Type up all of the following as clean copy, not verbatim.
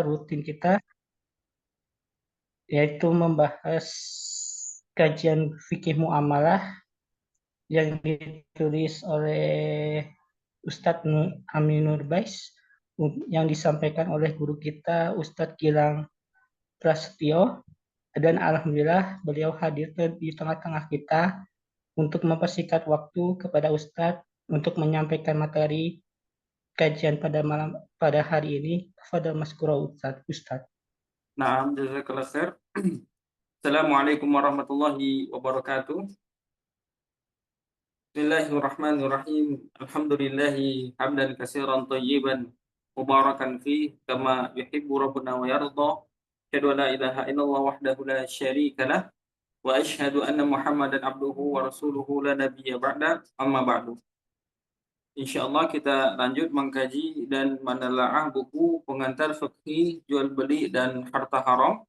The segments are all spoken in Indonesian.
rutin kita, yaitu membahas kajian fikih muamalah yang ditulis oleh Ustadz Aminur Bais, yang disampaikan oleh guru kita Ustadz Gilang Prasetyo, dan alhamdulillah beliau hadir di tengah-tengah kita untuk mempersingkat waktu kepada Ustadz untuk menyampaikan materi kajian pada hari ini. Fadal Maskura Ustadz. Nah, jazakallah khair. Assalamualaikum warahmatullahi wabarakatuh. Bismillahirrahmanirrahim. Alhamdulillahi hamdan katsiran thayyiban mubarakan fi kama yuhibbu rabbuna wa yarda. Asyhadu an la ilaha illallah wahdahu la syarika lah wa asyhadu anna Muhammadan abduhu wa rasuluhu la nabiyya ba'da. Amma ba'du. Insyaallah kita lanjut mengkaji dan menelaah buku pengantar fikih jual beli dan harta haram.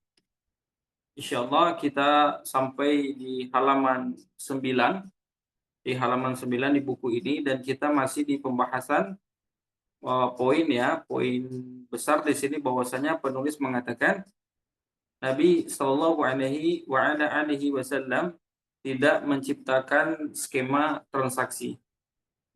Insyaallah kita sampai di halaman 9, di buku ini, dan kita masih di pembahasan poin besar di sini, bahwasanya penulis mengatakan Nabi Shallallahu Alaihi Wasallam tidak menciptakan skema transaksi,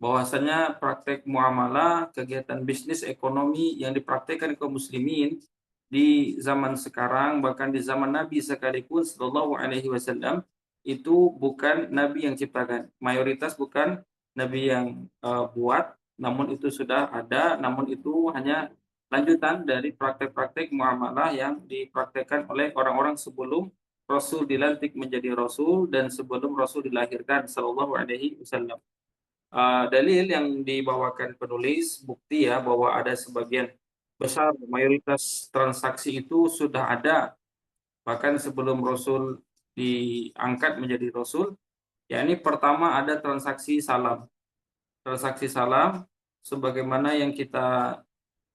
bahwasanya praktek muamalah, kegiatan bisnis ekonomi yang dipraktekkan kaum muslimin di zaman sekarang, bahkan di zaman Nabi sekalipun Shallallahu Alaihi Wasallam, itu bukan Nabi yang ciptakan. Mayoritas bukan Nabi yang buat, namun itu sudah ada, namun itu hanya lanjutan dari praktek-praktek muamalah yang dipraktekkan oleh orang-orang sebelum Rasul dilantik menjadi Rasul dan sebelum Rasul dilahirkan Shallallahu Alaihi Wasallam. Dalil yang dibawakan penulis bukti ya bahwa ada sebagian besar mayoritas transaksi itu sudah ada bahkan sebelum Rasul diangkat menjadi Rasul. Ya, ini pertama ada transaksi salam. Transaksi salam sebagaimana yang kita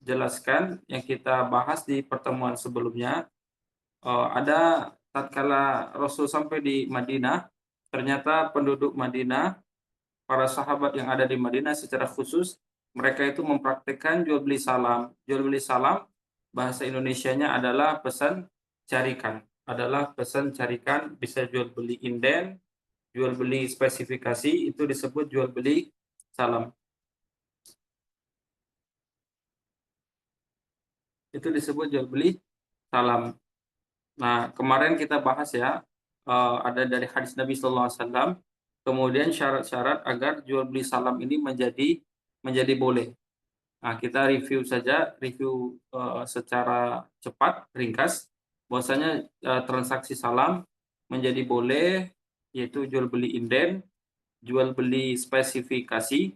jelaskan, yang kita bahas di pertemuan sebelumnya. Ada tatkala Rasul sampai di Madinah, ternyata penduduk Madinah, para sahabat yang ada di Madinah secara khusus, mereka itu mempraktikkan jual beli salam. Jual beli salam bahasa Indonesianya adalah pesan carikan. Bisa jual beli inden, jual beli spesifikasi, itu disebut jual beli salam. Itu disebut jual beli salam. Nah, kemarin kita bahas ya, ada dari hadis Nabi Sallallahu Alaihi Wasallam, kemudian syarat-syarat agar jual beli salam ini menjadi boleh. Nah, kita review secara cepat, ringkas, bahwasanya transaksi salam menjadi boleh, yaitu jual beli inden, jual beli spesifikasi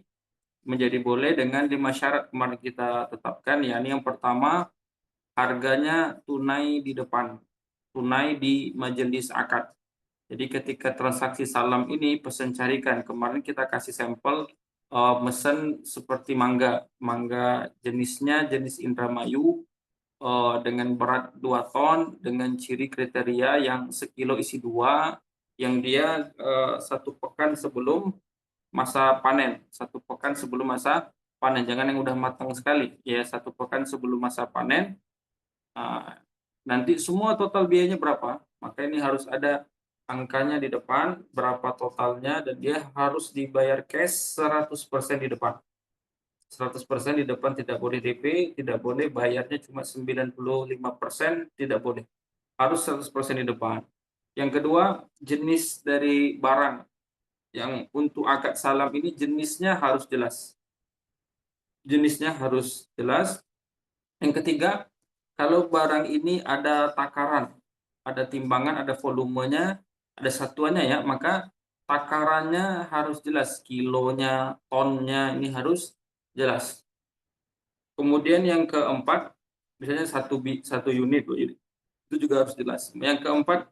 menjadi boleh dengan 5 syarat kemarin kita tetapkan, yakni yang pertama, harganya tunai di depan, tunai di majelis akad. Jadi ketika transaksi salam ini pesan carikan, kemarin kita kasih sampel mesen seperti mangga jenisnya jenis Indramayu, dengan berat 2 ton, dengan ciri kriteria yang sekilo isi 2, yang dia 1 pekan sebelum masa panen, jangan yang udah matang sekali ya, 1 pekan sebelum masa panen. Nanti semua total biayanya berapa, maka ini harus ada angkanya di depan, berapa totalnya, dan dia harus dibayar cash 100% di depan. 100% di depan, tidak boleh DP, tidak boleh bayarnya cuma 95%, tidak boleh. Harus 100% di depan. Yang kedua, jenis dari barang. Yang untuk akad salam ini jenisnya harus jelas. Yang ketiga, kalau barang ini ada takaran, ada timbangan, ada volumenya, ada satuannya ya, maka takarannya harus jelas, kilonya, tonnya, ini harus jelas. Kemudian yang keempat, misalnya satu unit, itu juga harus jelas. Yang keempat,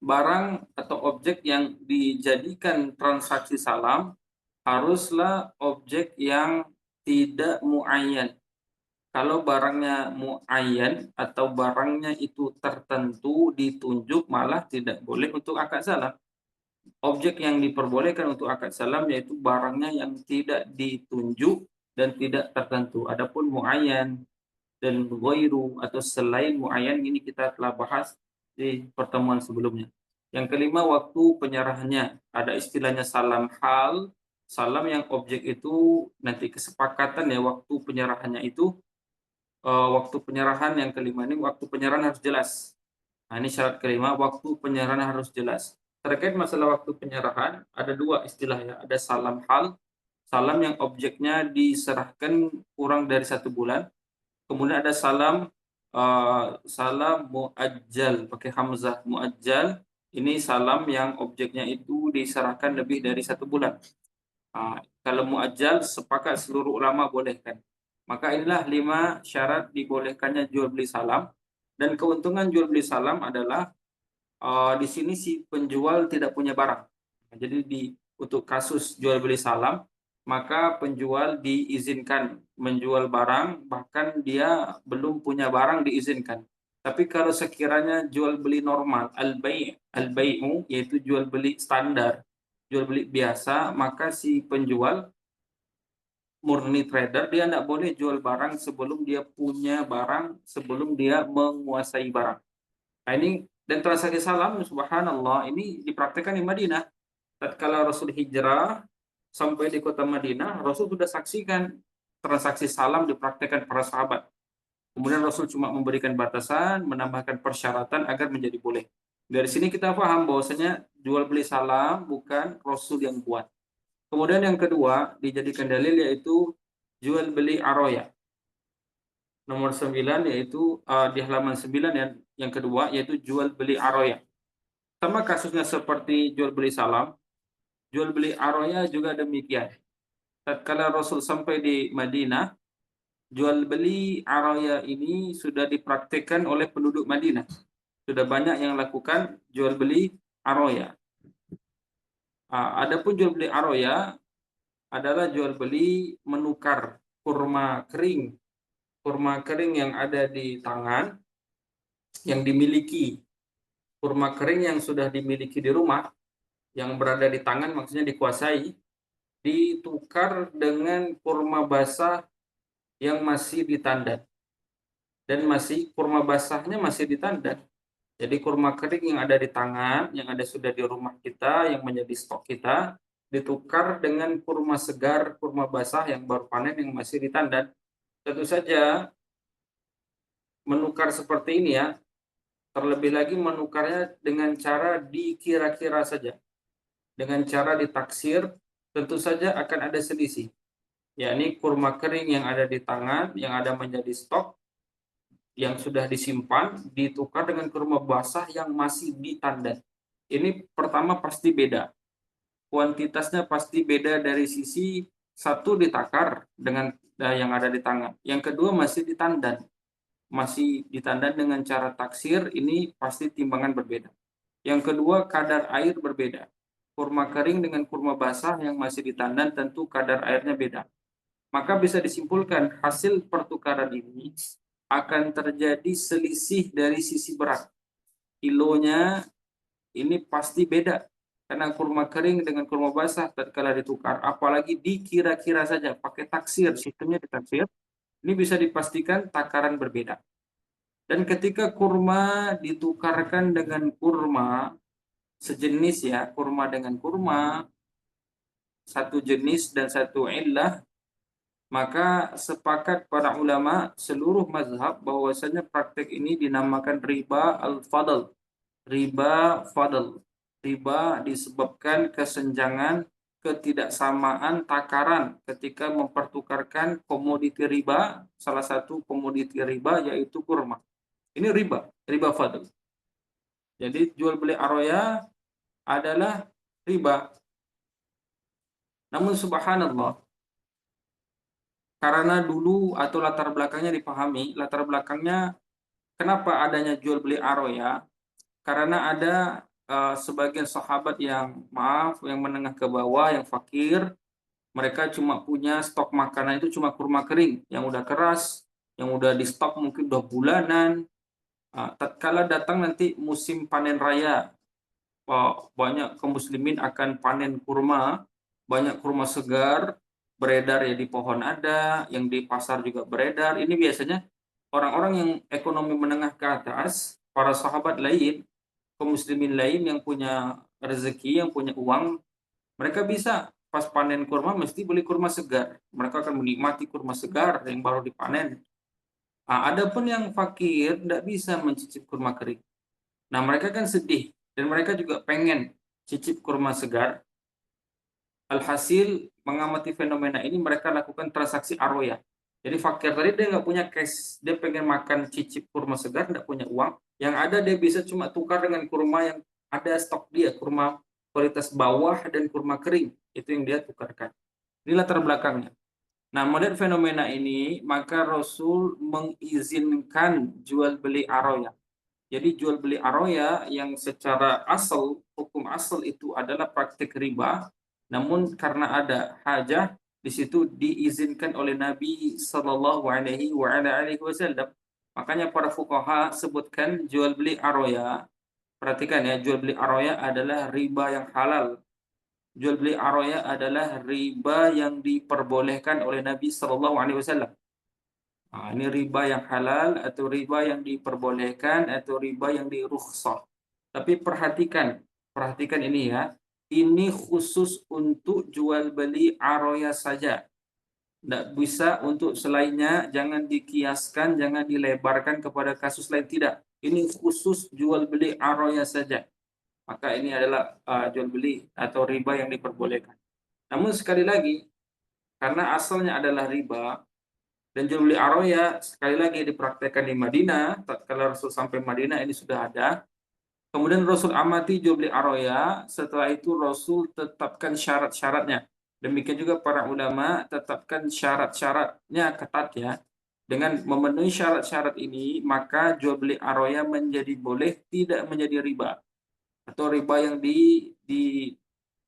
barang atau objek yang dijadikan transaksi salam haruslah objek yang tidak muayyan. Kalau barangnya muayyan atau barangnya itu tertentu, ditunjuk, malah tidak boleh untuk akad salam. Objek yang diperbolehkan untuk akad salam yaitu barangnya yang tidak ditunjuk dan tidak tertentu. Adapun muayyan, dan ghairu atau selain muayyan ini kita telah bahas di pertemuan sebelumnya. Yang kelima, waktu penyerahannya. Ada istilahnya salam hal, salam yang objek itu nanti kesepakatan ya waktu penyerahannya itu. Waktu penyerahan yang kelima ini waktu penyerahan harus jelas. Nah, ini syarat kelima, waktu penyerahan harus jelas. Terkait masalah waktu penyerahan, ada dua istilah ya. Ada salam hal, salam yang objeknya diserahkan kurang dari 1 bulan. Kemudian ada salam muajjal, pakai hamzah muajjal. Ini salam yang objeknya itu diserahkan lebih dari 1 bulan. Kalau muajjal, sepakat seluruh ulama bolehkan. Maka inilah 5 syarat dibolehkannya jual beli salam. Dan keuntungan jual beli salam adalah di sini si penjual tidak punya barang. Jadi untuk kasus jual beli salam, maka penjual diizinkan menjual barang, bahkan dia belum punya barang diizinkan. Tapi kalau sekiranya jual beli normal, al-bai'u, yaitu jual beli standar, jual beli biasa, maka si penjual murni trader, dia tidak boleh jual barang sebelum dia punya barang, sebelum dia menguasai barang. Nah, ini dan transaksi salam, subhanallah, ini dipraktekkan di Madinah. Tatkala Rasul hijrah sampai di kota Madinah, Rasul sudah saksikan transaksi salam dipraktekkan para sahabat. Kemudian Rasul cuma memberikan batasan, menambahkan persyaratan agar menjadi boleh. Dari sini kita paham bahwasanya jual beli salam bukan Rasul yang buat. Kemudian yang kedua dijadikan dalil yaitu jual beli aroya. Nomor 9 yaitu di halaman 9 yang kedua yaitu jual beli aroya. Sama kasusnya seperti jual beli salam, jual beli aroya juga demikian. Tatkala Rasul sampai di Madinah, jual beli aroya ini sudah dipraktikkan oleh penduduk Madinah. Sudah banyak yang lakukan jual beli aroya. Adapun jual beli aroya adalah jual beli menukar kurma kering yang ada di tangan, yang dimiliki, kurma kering yang sudah dimiliki di rumah, yang berada di tangan maksudnya dikuasai, ditukar dengan kurma basah yang masih ditandan. Dan kurma basahnya masih ditandan. Jadi kurma kering yang ada di tangan, yang ada sudah di rumah kita, yang menjadi stok kita, ditukar dengan kurma segar, kurma basah yang baru panen yang masih ditandan. Tentu saja menukar seperti ini ya, terlebih lagi menukarnya dengan cara dikira-kira saja. Dengan cara ditaksir, tentu saja akan ada selisih. Yakni kurma kering yang ada di tangan, yang ada menjadi stok, yang sudah disimpan, ditukar dengan kurma basah yang masih ditandan. Ini pertama pasti beda. Kuantitasnya pasti beda dari sisi satu ditakar dengan yang ada di tangan. Yang kedua masih ditandan. Masih ditandan dengan cara taksir, ini pasti timbangan berbeda. Yang kedua, kadar air berbeda. Kurma kering dengan kurma basah yang masih ditandan tentu kadar airnya beda. Maka bisa disimpulkan hasil pertukaran ini akan terjadi selisih dari sisi berat. Kilonya ini pasti beda. Karena kurma kering dengan kurma basah tatkala ditukar, apalagi dikira-kira saja pakai taksir, sistemnya ditaksir, ini bisa dipastikan takaran berbeda. Dan ketika kurma ditukarkan dengan kurma sejenis ya, kurma dengan kurma, satu jenis dan satu illah, maka sepakat para ulama seluruh mazhab bahwasanya praktek ini dinamakan riba al-fadl. Riba fadl. Riba disebabkan kesenjangan ketidaksamaan takaran ketika mempertukarkan komoditi riba, salah satu komoditi riba yaitu kurma. Ini riba fadl. Jadi jual beli aroya adalah riba. Namun subhanallah, karena dulu atau latar belakangnya dipahami, latar belakangnya kenapa adanya jual beli aroya? Karena ada sebagian sahabat yang menengah ke bawah, yang fakir, mereka cuma punya stok makanan itu cuma kurma kering yang udah keras, yang udah di stok mungkin 2 bulanan. Tatkala datang nanti musim panen raya, banyak kaum muslimin akan panen kurma, banyak kurma segar beredar ya di pohon ada, yang di pasar juga beredar. Ini biasanya orang-orang yang ekonomi menengah ke atas, para sahabat lain, kaum muslimin lain yang punya rezeki, yang punya uang, mereka bisa pas panen kurma mesti beli kurma segar. Mereka akan menikmati kurma segar yang baru dipanen. Ada pun yang fakir tidak bisa mencicip kurma kering. Nah, mereka kan sedih dan mereka juga pengen cicip kurma segar. Alhasil mengamati fenomena ini mereka lakukan transaksi aroya. Jadi fakir tadi dia nggak punya cash, dia pengen makan cicip kurma segar, nggak punya uang. Yang ada dia bisa cuma tukar dengan kurma yang ada stok dia, kurma kualitas bawah dan kurma kering. Itu yang dia tukarkan. Ini latar belakangnya. Nah, melihat fenomena ini, maka Rasul mengizinkan jual beli aroya. Jadi jual beli aroya yang secara asal, hukum asal itu adalah praktik riba, namun karena ada hajah di situ diizinkan oleh Nabi Sallallahu Alaihi Wasallam. Makanya para fuqaha sebutkan jual beli aroya. Perhatikan ya, jual beli aroya adalah riba yang halal. Jual beli aroya adalah riba yang diperbolehkan oleh Nabi Sallallahu Alaihi Wasallam. Ini riba yang halal atau riba yang diperbolehkan atau riba yang dirukhsah. Tapi perhatikan ini ya. Ini khusus untuk jual beli aroya saja. Tidak bisa untuk selainnya, jangan dikiaskan, jangan dilebarkan kepada kasus lain. Tidak. Ini khusus jual beli aroya saja. Maka ini adalah jual beli atau riba yang diperbolehkan. Namun sekali lagi, karena asalnya adalah riba, dan jual beli aroya sekali lagi dipraktekkan di Madinah. Tatkala Rasul sampai Madinah ini sudah ada. Kemudian Rasul amati jual beli aroya. Setelah itu Rasul tetapkan syarat-syaratnya. Demikian juga para ulama tetapkan syarat-syaratnya ketat ya. Dengan memenuhi syarat-syarat ini, maka jual beli aroya menjadi boleh, tidak menjadi riba. Atau riba yang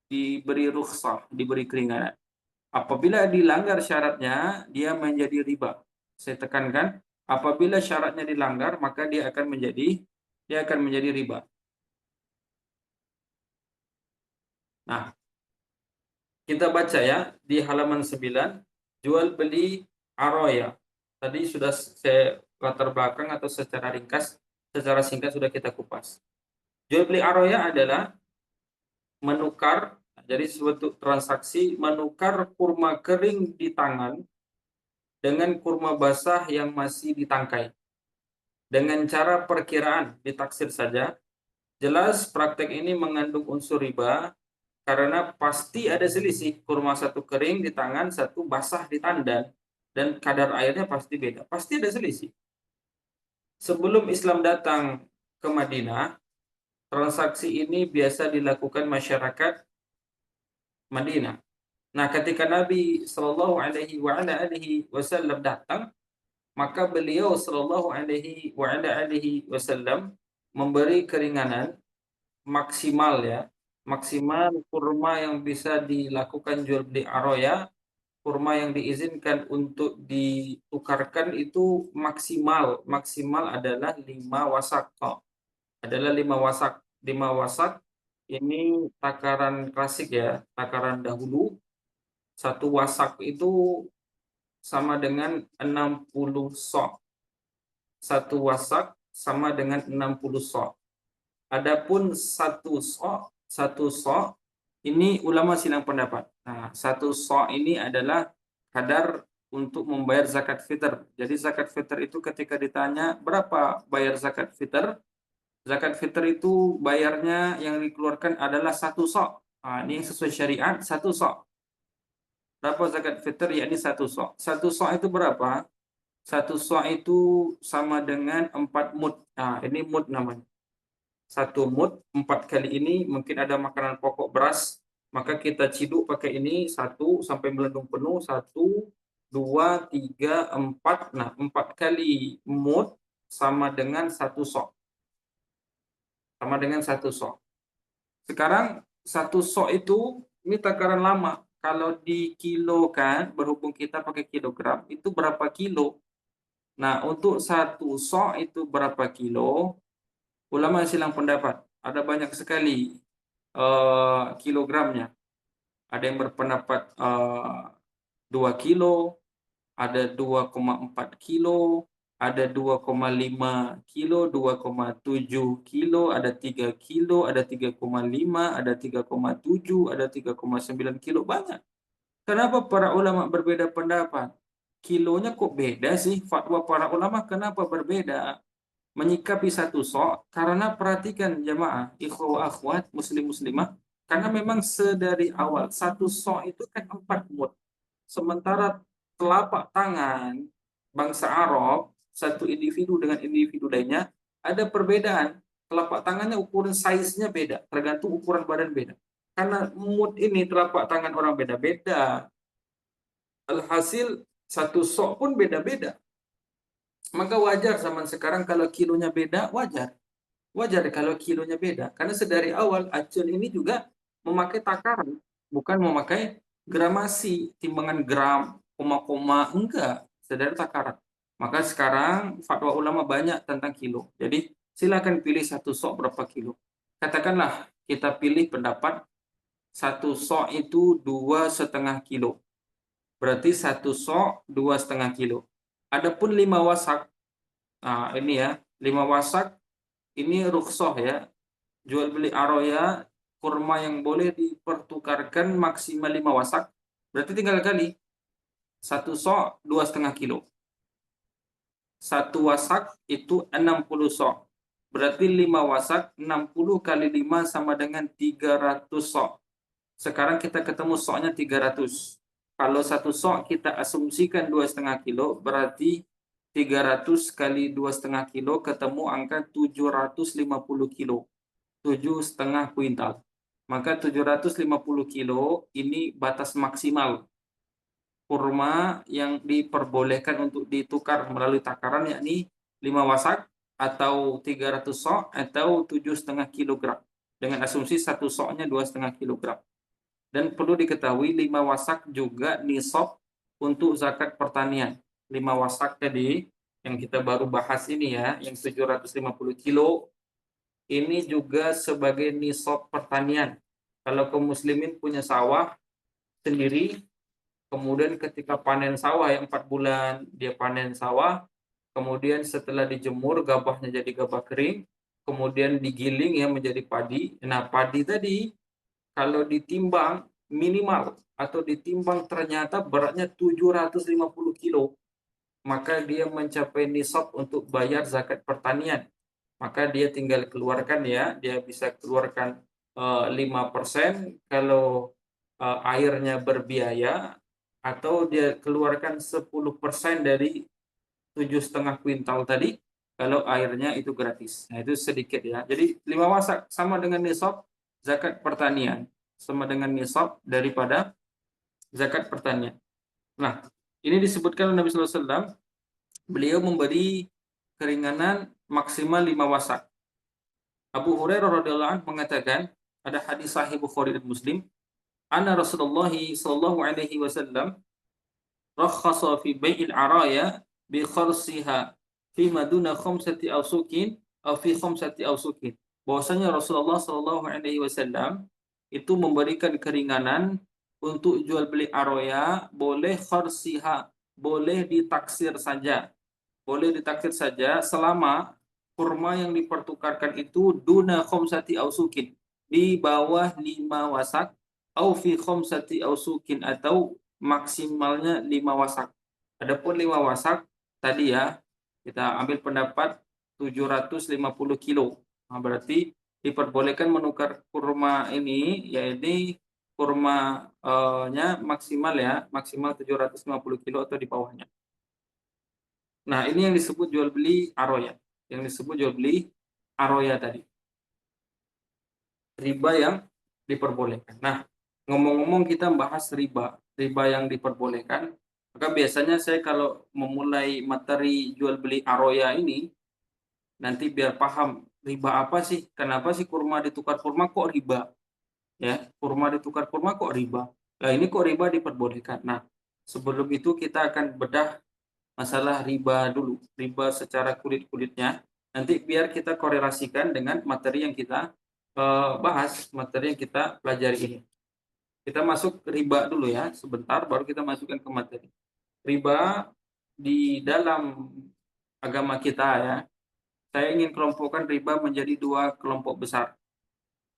diberi rukhsah, diberi keringanan. Apabila dilanggar syaratnya, dia menjadi riba. Saya tekankan, apabila syaratnya dilanggar, maka dia akan menjadi riba. Nah, kita baca ya di halaman 9, jual beli aroya. Tadi sudah saya latar belakang atau secara ringkas, secara singkat sudah kita kupas. Jual beli aroya adalah menukar, jadi suatu transaksi menukar kurma kering di tangan dengan kurma basah yang masih ditangkai. Dengan cara perkiraan ditaksir saja, jelas praktek ini mengandung unsur riba karena pasti ada selisih. Kurma satu kering di tangan, satu basah di tandan, dan kadar airnya pasti beda. Pasti ada selisih. Sebelum Islam datang ke Madinah, transaksi ini biasa dilakukan masyarakat Madinah. Nah, ketika Nabi Shallallahu Alaihi Wasallam datang, maka beliau Shallallahu Alaihi Wasallam memberi keringanan maksimal ya, maksimal kurma yang bisa dilakukan jual beli aroya, kurma yang diizinkan untuk ditukarkan itu maksimal adalah 5 wasak, adalah 5 wasak. 5 wasak ini takaran klasik ya, takaran dahulu. 1 wasak itu sama dengan 60 sok. 1 wasak sama dengan 60 sok. Adapun satu sok ini ulama silang pendapat. Nah, 1 sok ini adalah kadar untuk membayar zakat fitr. Jadi zakat fitr itu ketika ditanya berapa bayar zakat fitr, zakat fitr itu bayarnya yang dikeluarkan adalah 1 sok. Ini yang sesuai syariat 1 sok. Berapa zakat fitr? Yakni 1 sok. 1 sok itu berapa? 1 sok itu sama dengan 4 mud. Ini mud namanya. 1 mud, 4 kali ini mungkin ada makanan pokok beras, maka kita ciduk pakai ini 1 sampai melendung penuh, 1, 2, 3, 4. Nah, 4 kali mud sama dengan 1 sok. Sama dengan 1 sok. Sekarang 1 sok itu ini takaran lama. Kalau dikilokan, berhubung kita pakai kilogram, itu berapa kilo? Nah, untuk 1 sok itu berapa kilo? Ulama silang pendapat. Ada banyak sekali kilogramnya. Ada yang berpendapat 2 kilo, ada 2,4 kilo, ada 2,5 kilo, 2,7 kilo, ada 3 kilo, ada 3,5, ada 3,7, ada 3,9 kilo, banyak. Kenapa para ulama berbeda pendapat? Kilonya kok beda sih? Fatwa para ulama kenapa berbeda? Menyikapi satu sok, karena perhatikan jamaah, ikhwah akhwat, muslim muslimah, karena memang sedari awal, satu sok itu kan 4 mud. Sementara telapak tangan bangsa Arab, satu individu dengan individu lainnya, ada perbedaan. Telapak tangannya ukuran size-nya beda, tergantung ukuran badan beda. Karena mud ini telapak tangan orang beda-beda, alhasil satu sok pun beda-beda. Maka wajar zaman sekarang kalau kilonya beda, wajar. Wajar kalau kilonya beda. Karena sedari awal Acun ini juga memakai takaran, bukan memakai gramasi, timbangan gram, koma-koma, enggak, sedari takaran. Maka sekarang fatwa ulama banyak tentang kilo. Jadi silakan pilih satu sok berapa kilo. Katakanlah kita pilih pendapat satu sok itu 2,5 kilo. Berarti satu sok 2,5 kilo. Adapun 5 wasak, nah ini ya, 5 wasak ini rukhsah ya, jual beli aroya, kurma yang boleh dipertukarkan maksimal 5 wasak. Berarti tinggal kali satu sok 2,5 kilo. Satu wasak itu 60 sok. Berarti 5 wasak 60 kali 5 sama dengan 300 sok. Sekarang kita ketemu soknya 300. Kalau satu sok kita asumsikan 2,5 kilo, berarti 300 kali 2,5 kilo ketemu angka 750 kilo. 7,5 kuintal. Maka 750 kilo ini batas maksimal kurma yang diperbolehkan untuk ditukar melalui takaran, yakni 5 wasak atau 300 sok atau 7,5 kilogram. Dengan asumsi satu soknya 2,5 kilogram. Dan perlu diketahui 5 wasak juga nisab untuk zakat pertanian. 5 wasak tadi yang kita baru bahas ini ya, yang 750 kilo, ini juga sebagai nisab pertanian. Kalau kaum muslimin punya sawah sendiri, kemudian ketika panen sawah yang 4 bulan dia panen sawah, kemudian setelah dijemur gabahnya jadi gabah kering, kemudian digiling ya menjadi padi. Nah, padi tadi kalau ditimbang minimal atau ditimbang ternyata beratnya 750 kilo, maka dia mencapai nisab untuk bayar zakat pertanian. Maka dia tinggal keluarkan ya, dia bisa keluarkan 5% kalau airnya berbiaya, atau dia keluarkan 10% dari 7,5 kuintal tadi kalau airnya itu gratis. Nah, itu sedikit ya. Jadi 5 wasak sama dengan nisab zakat pertanian, sama dengan nisab daripada zakat pertanian. Nah, ini disebutkan oleh Nabi SAW, beliau memberi keringanan maksimal 5 wasak. Abu Hurairah radhiyallahu anhu mengatakan, ada hadis sahih Bukhari dan Muslim, anna Rasulullah sallallahu alaihi wasallam rakhasa fi bai'il araya bi kharsiha fi maduna khamsati awsukin aw fi khamsati awsukin. Bahwasanya Rasulullah sallallahu alaihi wasallam itu memberikan keringanan untuk jual beli aroya, boleh kharsiha, boleh ditaksir saja. Boleh ditaksir saja selama kurma yang dipertukarkan itu duna khamsati awsukin, di bawah 5 wasak, au fi khamsati awsukin, atau maksimalnya 5 wasak. Adapun 5 wasak tadi ya, kita ambil pendapat 750 kilo. Nah, berarti diperbolehkan menukar kurma ini, yaitu kurma-nya maksimal ya, maksimal 750 kilo atau di bawahnya. Nah, ini yang disebut jual beli aroya. Yang disebut jual beli aroya tadi. Riba yang diperbolehkan. Nah, ngomong-ngomong kita bahas riba. Riba yang diperbolehkan. Maka biasanya saya kalau memulai materi jual beli aroya ini, nanti biar paham riba apa sih? Kenapa sih kurma ditukar kurma kok riba? Ya, kurma ditukar kurma kok riba? Nah, ini kok riba diperbolehkan. Nah, sebelum itu kita akan bedah masalah riba dulu, riba secara kulit-kulitnya. Nanti biar kita korelasikan dengan materi yang kita bahas, materi yang kita pelajari ini. Kita masuk ke riba dulu ya, sebentar baru kita masukkan ke materi. Riba di dalam agama kita ya, saya ingin kelompokkan riba menjadi 2 kelompok besar.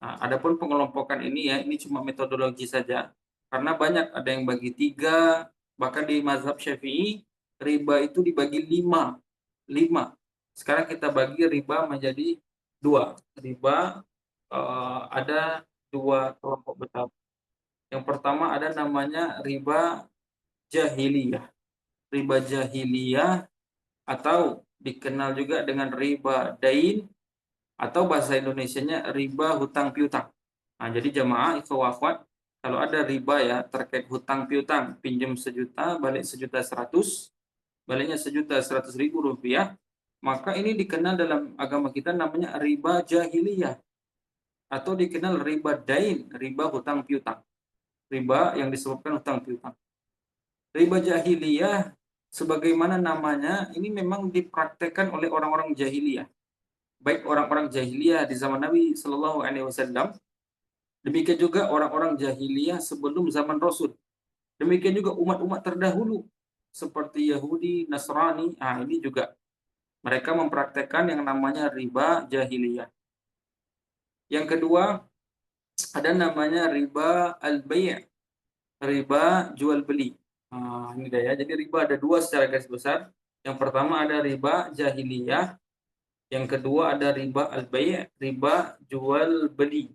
Nah, adapun pengelompokan ini ya, ini cuma metodologi saja. Karena banyak, ada yang bagi 3, bahkan di mazhab Syafi'i, riba itu dibagi 5. 5. Sekarang kita bagi riba menjadi 2. Riba ada 2 kelompok besar. Yang pertama ada namanya riba jahiliyah. Riba jahiliyah atau dikenal juga dengan riba dain atau bahasa Indonesianya riba hutang piutang. Nah, jadi jamaah ikhwah, kalau ada riba ya terkait hutang piutang, pinjam 1.000.000 balik 1.100.000, baliknya 1.100.000 rupiah, maka ini dikenal dalam agama kita namanya riba jahiliyah atau dikenal riba dain, riba hutang piutang. Riba yang disebabkan hutang piutang. Riba jahiliyah sebagaimana namanya ini memang dipraktekkan oleh orang-orang jahiliyah. Baik orang-orang jahiliyah di zaman Nabi Shallallahu alaihi wasallam, demikian juga orang-orang jahiliyah sebelum zaman Rasul. Demikian juga umat-umat terdahulu seperti Yahudi, Nasrani. Nah, ini juga mereka mempraktekkan yang namanya riba jahiliyah. Yang kedua, ada namanya riba al-bai', riba jual beli. Nah, ini dia ya. Jadi riba ada 2 secara garis besar. Yang pertama ada riba jahiliyah, yang kedua ada riba al-bai', riba jual beli.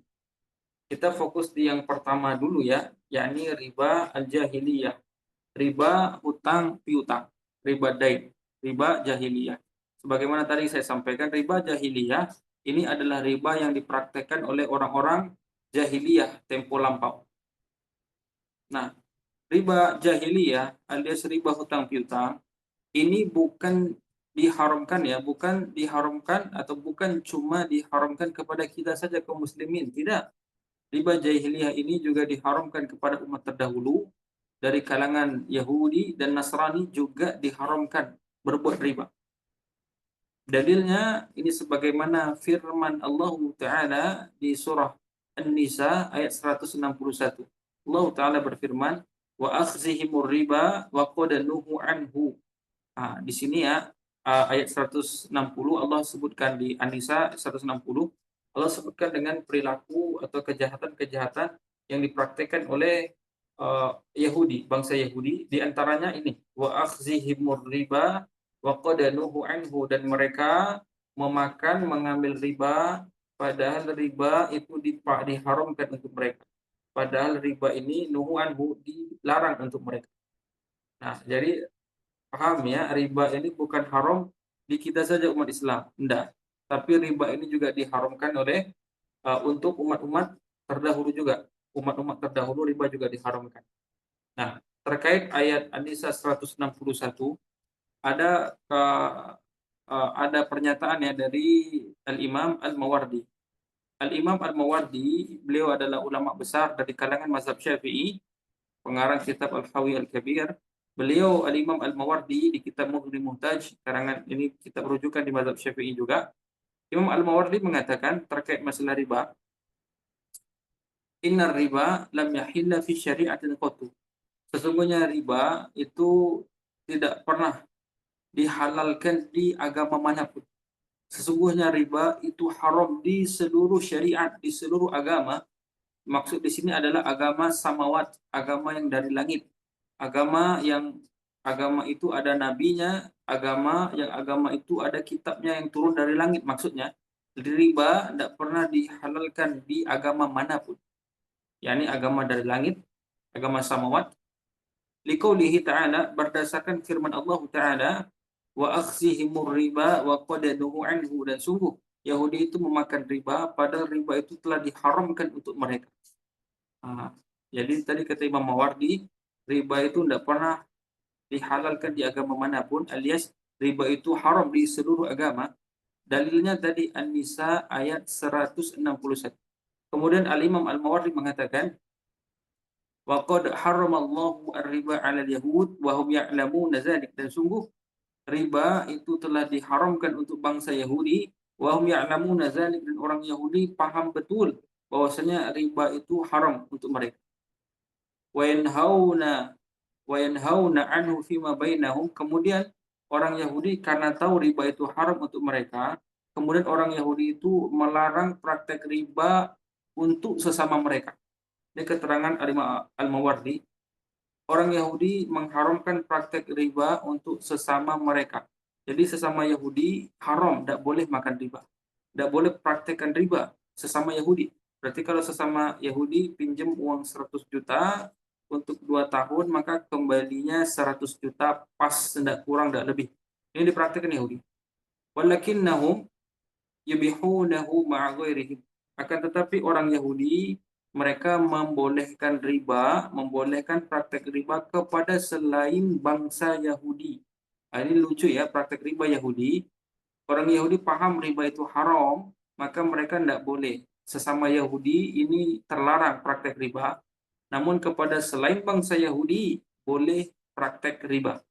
Kita fokus di yang pertama dulu ya, yakni riba al-jahiliyah, riba hutang piutang, riba dain, riba jahiliyah. Sebagaimana tadi saya sampaikan, riba jahiliyah ini adalah riba yang dipraktekkan oleh orang-orang jahiliyah tempo lampau. Nah, riba jahiliyah alias riba hutang piutang ini bukan diharamkan ya, bukan diharamkan atau bukan cuma diharamkan kepada kita saja kaum muslimin, tidak. Riba jahiliyah ini juga diharamkan kepada umat terdahulu dari kalangan Yahudi dan Nasrani juga diharamkan berbuat riba. Dalilnya ini sebagaimana firman Allah Ta'ala di surah An-Nisa ayat 161. Allah Ta'ala berfirman, wa akhzihimur riba wa qad nuhu anhu. Nah, di sini ya ayat 160 Allah sebutkan di An-Nisa 160, Allah sebutkan dengan perilaku atau kejahatan-kejahatan yang dipraktikkan oleh Yahudi, bangsa Yahudi, di antaranya ini wa akhzihimur riba wa qad nuhu anhu, dan mereka mengambil riba padahal riba itu diharamkan untuk mereka. Padahal riba ini nuhu anhu, dilarang untuk mereka. Nah, jadi paham ya, riba ini bukan haram di kita saja umat Islam, enggak. Tapi riba ini juga diharamkan oleh untuk umat-umat terdahulu juga. Umat-umat terdahulu riba juga diharamkan. Nah, terkait ayat An-Nisa 161 ada ada pernyataan ya dari Al-Imam Al-Mawardi. Al-Imam Al-Mawardi, beliau adalah ulama besar dari kalangan mazhab Syafi'i, pengarang kitab Al-Hawi Al-Kabir. Beliau Al-Imam Al-Mawardi di kitab Mughni Muhtaj, karangan ini kita rujukan di mazhab Syafi'i juga. Imam Al-Mawardi mengatakan terkait masalah riba, innar riba lam yahilla fi syari'atin qattu. Sesungguhnya riba itu tidak pernah dihalalkan di agama manapun. Sesungguhnya riba itu haram di seluruh syariat, di seluruh agama. Maksud di sini adalah agama samawat, agama yang dari langit. Agama itu ada nabinya, agama itu ada kitabnya yang turun dari langit. Maksudnya riba tidak pernah dihalalkan di agama manapun. yakni agama dari langit, agama samawat. Liqaulihi ta'ala, berdasarkan firman Allah Ta'ala, wa akhzihimur riba wa qad nuhu anhu, dan sungguh Yahudi itu memakan riba padahal riba itu telah diharamkan untuk mereka. Jadi tadi kata Imam Mawardi, riba itu tidak pernah dihalalkan di agama manapun, alias riba itu haram di seluruh agama. Dalilnya tadi An-Nisa ayat 161. Kemudian Al-Imam Al-Mawardi mengatakan, wa qad haramallahu ar-riba 'alal yahud wa hum ya'lamuna dzalik, dan sungguh riba itu telah diharamkan untuk bangsa Yahudi, wa hum ya'lamuna dzalik, dan orang Yahudi paham betul bahwasanya riba itu haram untuk mereka. Wa yanhauna anhu fima bainahum, kemudian orang Yahudi karena tahu riba itu haram untuk mereka, kemudian orang Yahudi itu melarang praktek riba untuk sesama mereka. Ini keterangan Al-Mawardi, orang Yahudi mengharamkan praktek riba untuk sesama mereka. Jadi sesama Yahudi haram, tidak boleh makan riba. Tidak boleh praktekkan riba sesama Yahudi. Berarti kalau sesama Yahudi pinjam uang 100 juta untuk 2 tahun, maka kembalinya 100 juta pas, tidak kurang, tidak lebih. Ini dipraktikkan Yahudi. Walakinnahum yubihunahu ma'a ghairihim. Akan tetapi orang Yahudi mereka membolehkan riba, membolehkan praktek riba kepada selain bangsa Yahudi. Nah, ini lucu ya, praktek riba Yahudi. Orang Yahudi paham riba itu haram, maka mereka tidak boleh. Sesama Yahudi ini terlarang praktek riba. Namun kepada selain bangsa Yahudi boleh praktek riba.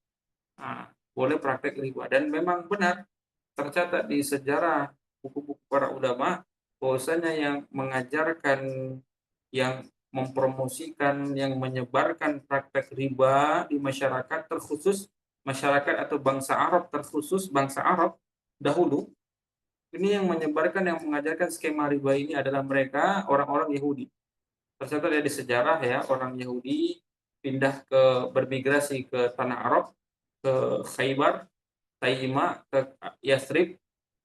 Nah, boleh praktek riba. Dan memang benar tercatat di sejarah buku-buku para ulama bahwasanya yang mengajarkan, yang mempromosikan, yang menyebarkan praktek riba di masyarakat, terkhusus masyarakat atau bangsa Arab, terkhusus bangsa Arab dahulu, ini yang menyebarkan, yang mengajarkan skema riba ini adalah mereka, orang-orang Yahudi. Tercatat ya di sejarah ya, orang Yahudi pindah bermigrasi ke tanah Arab, ke Khaybar, Taima, ke Yathrib,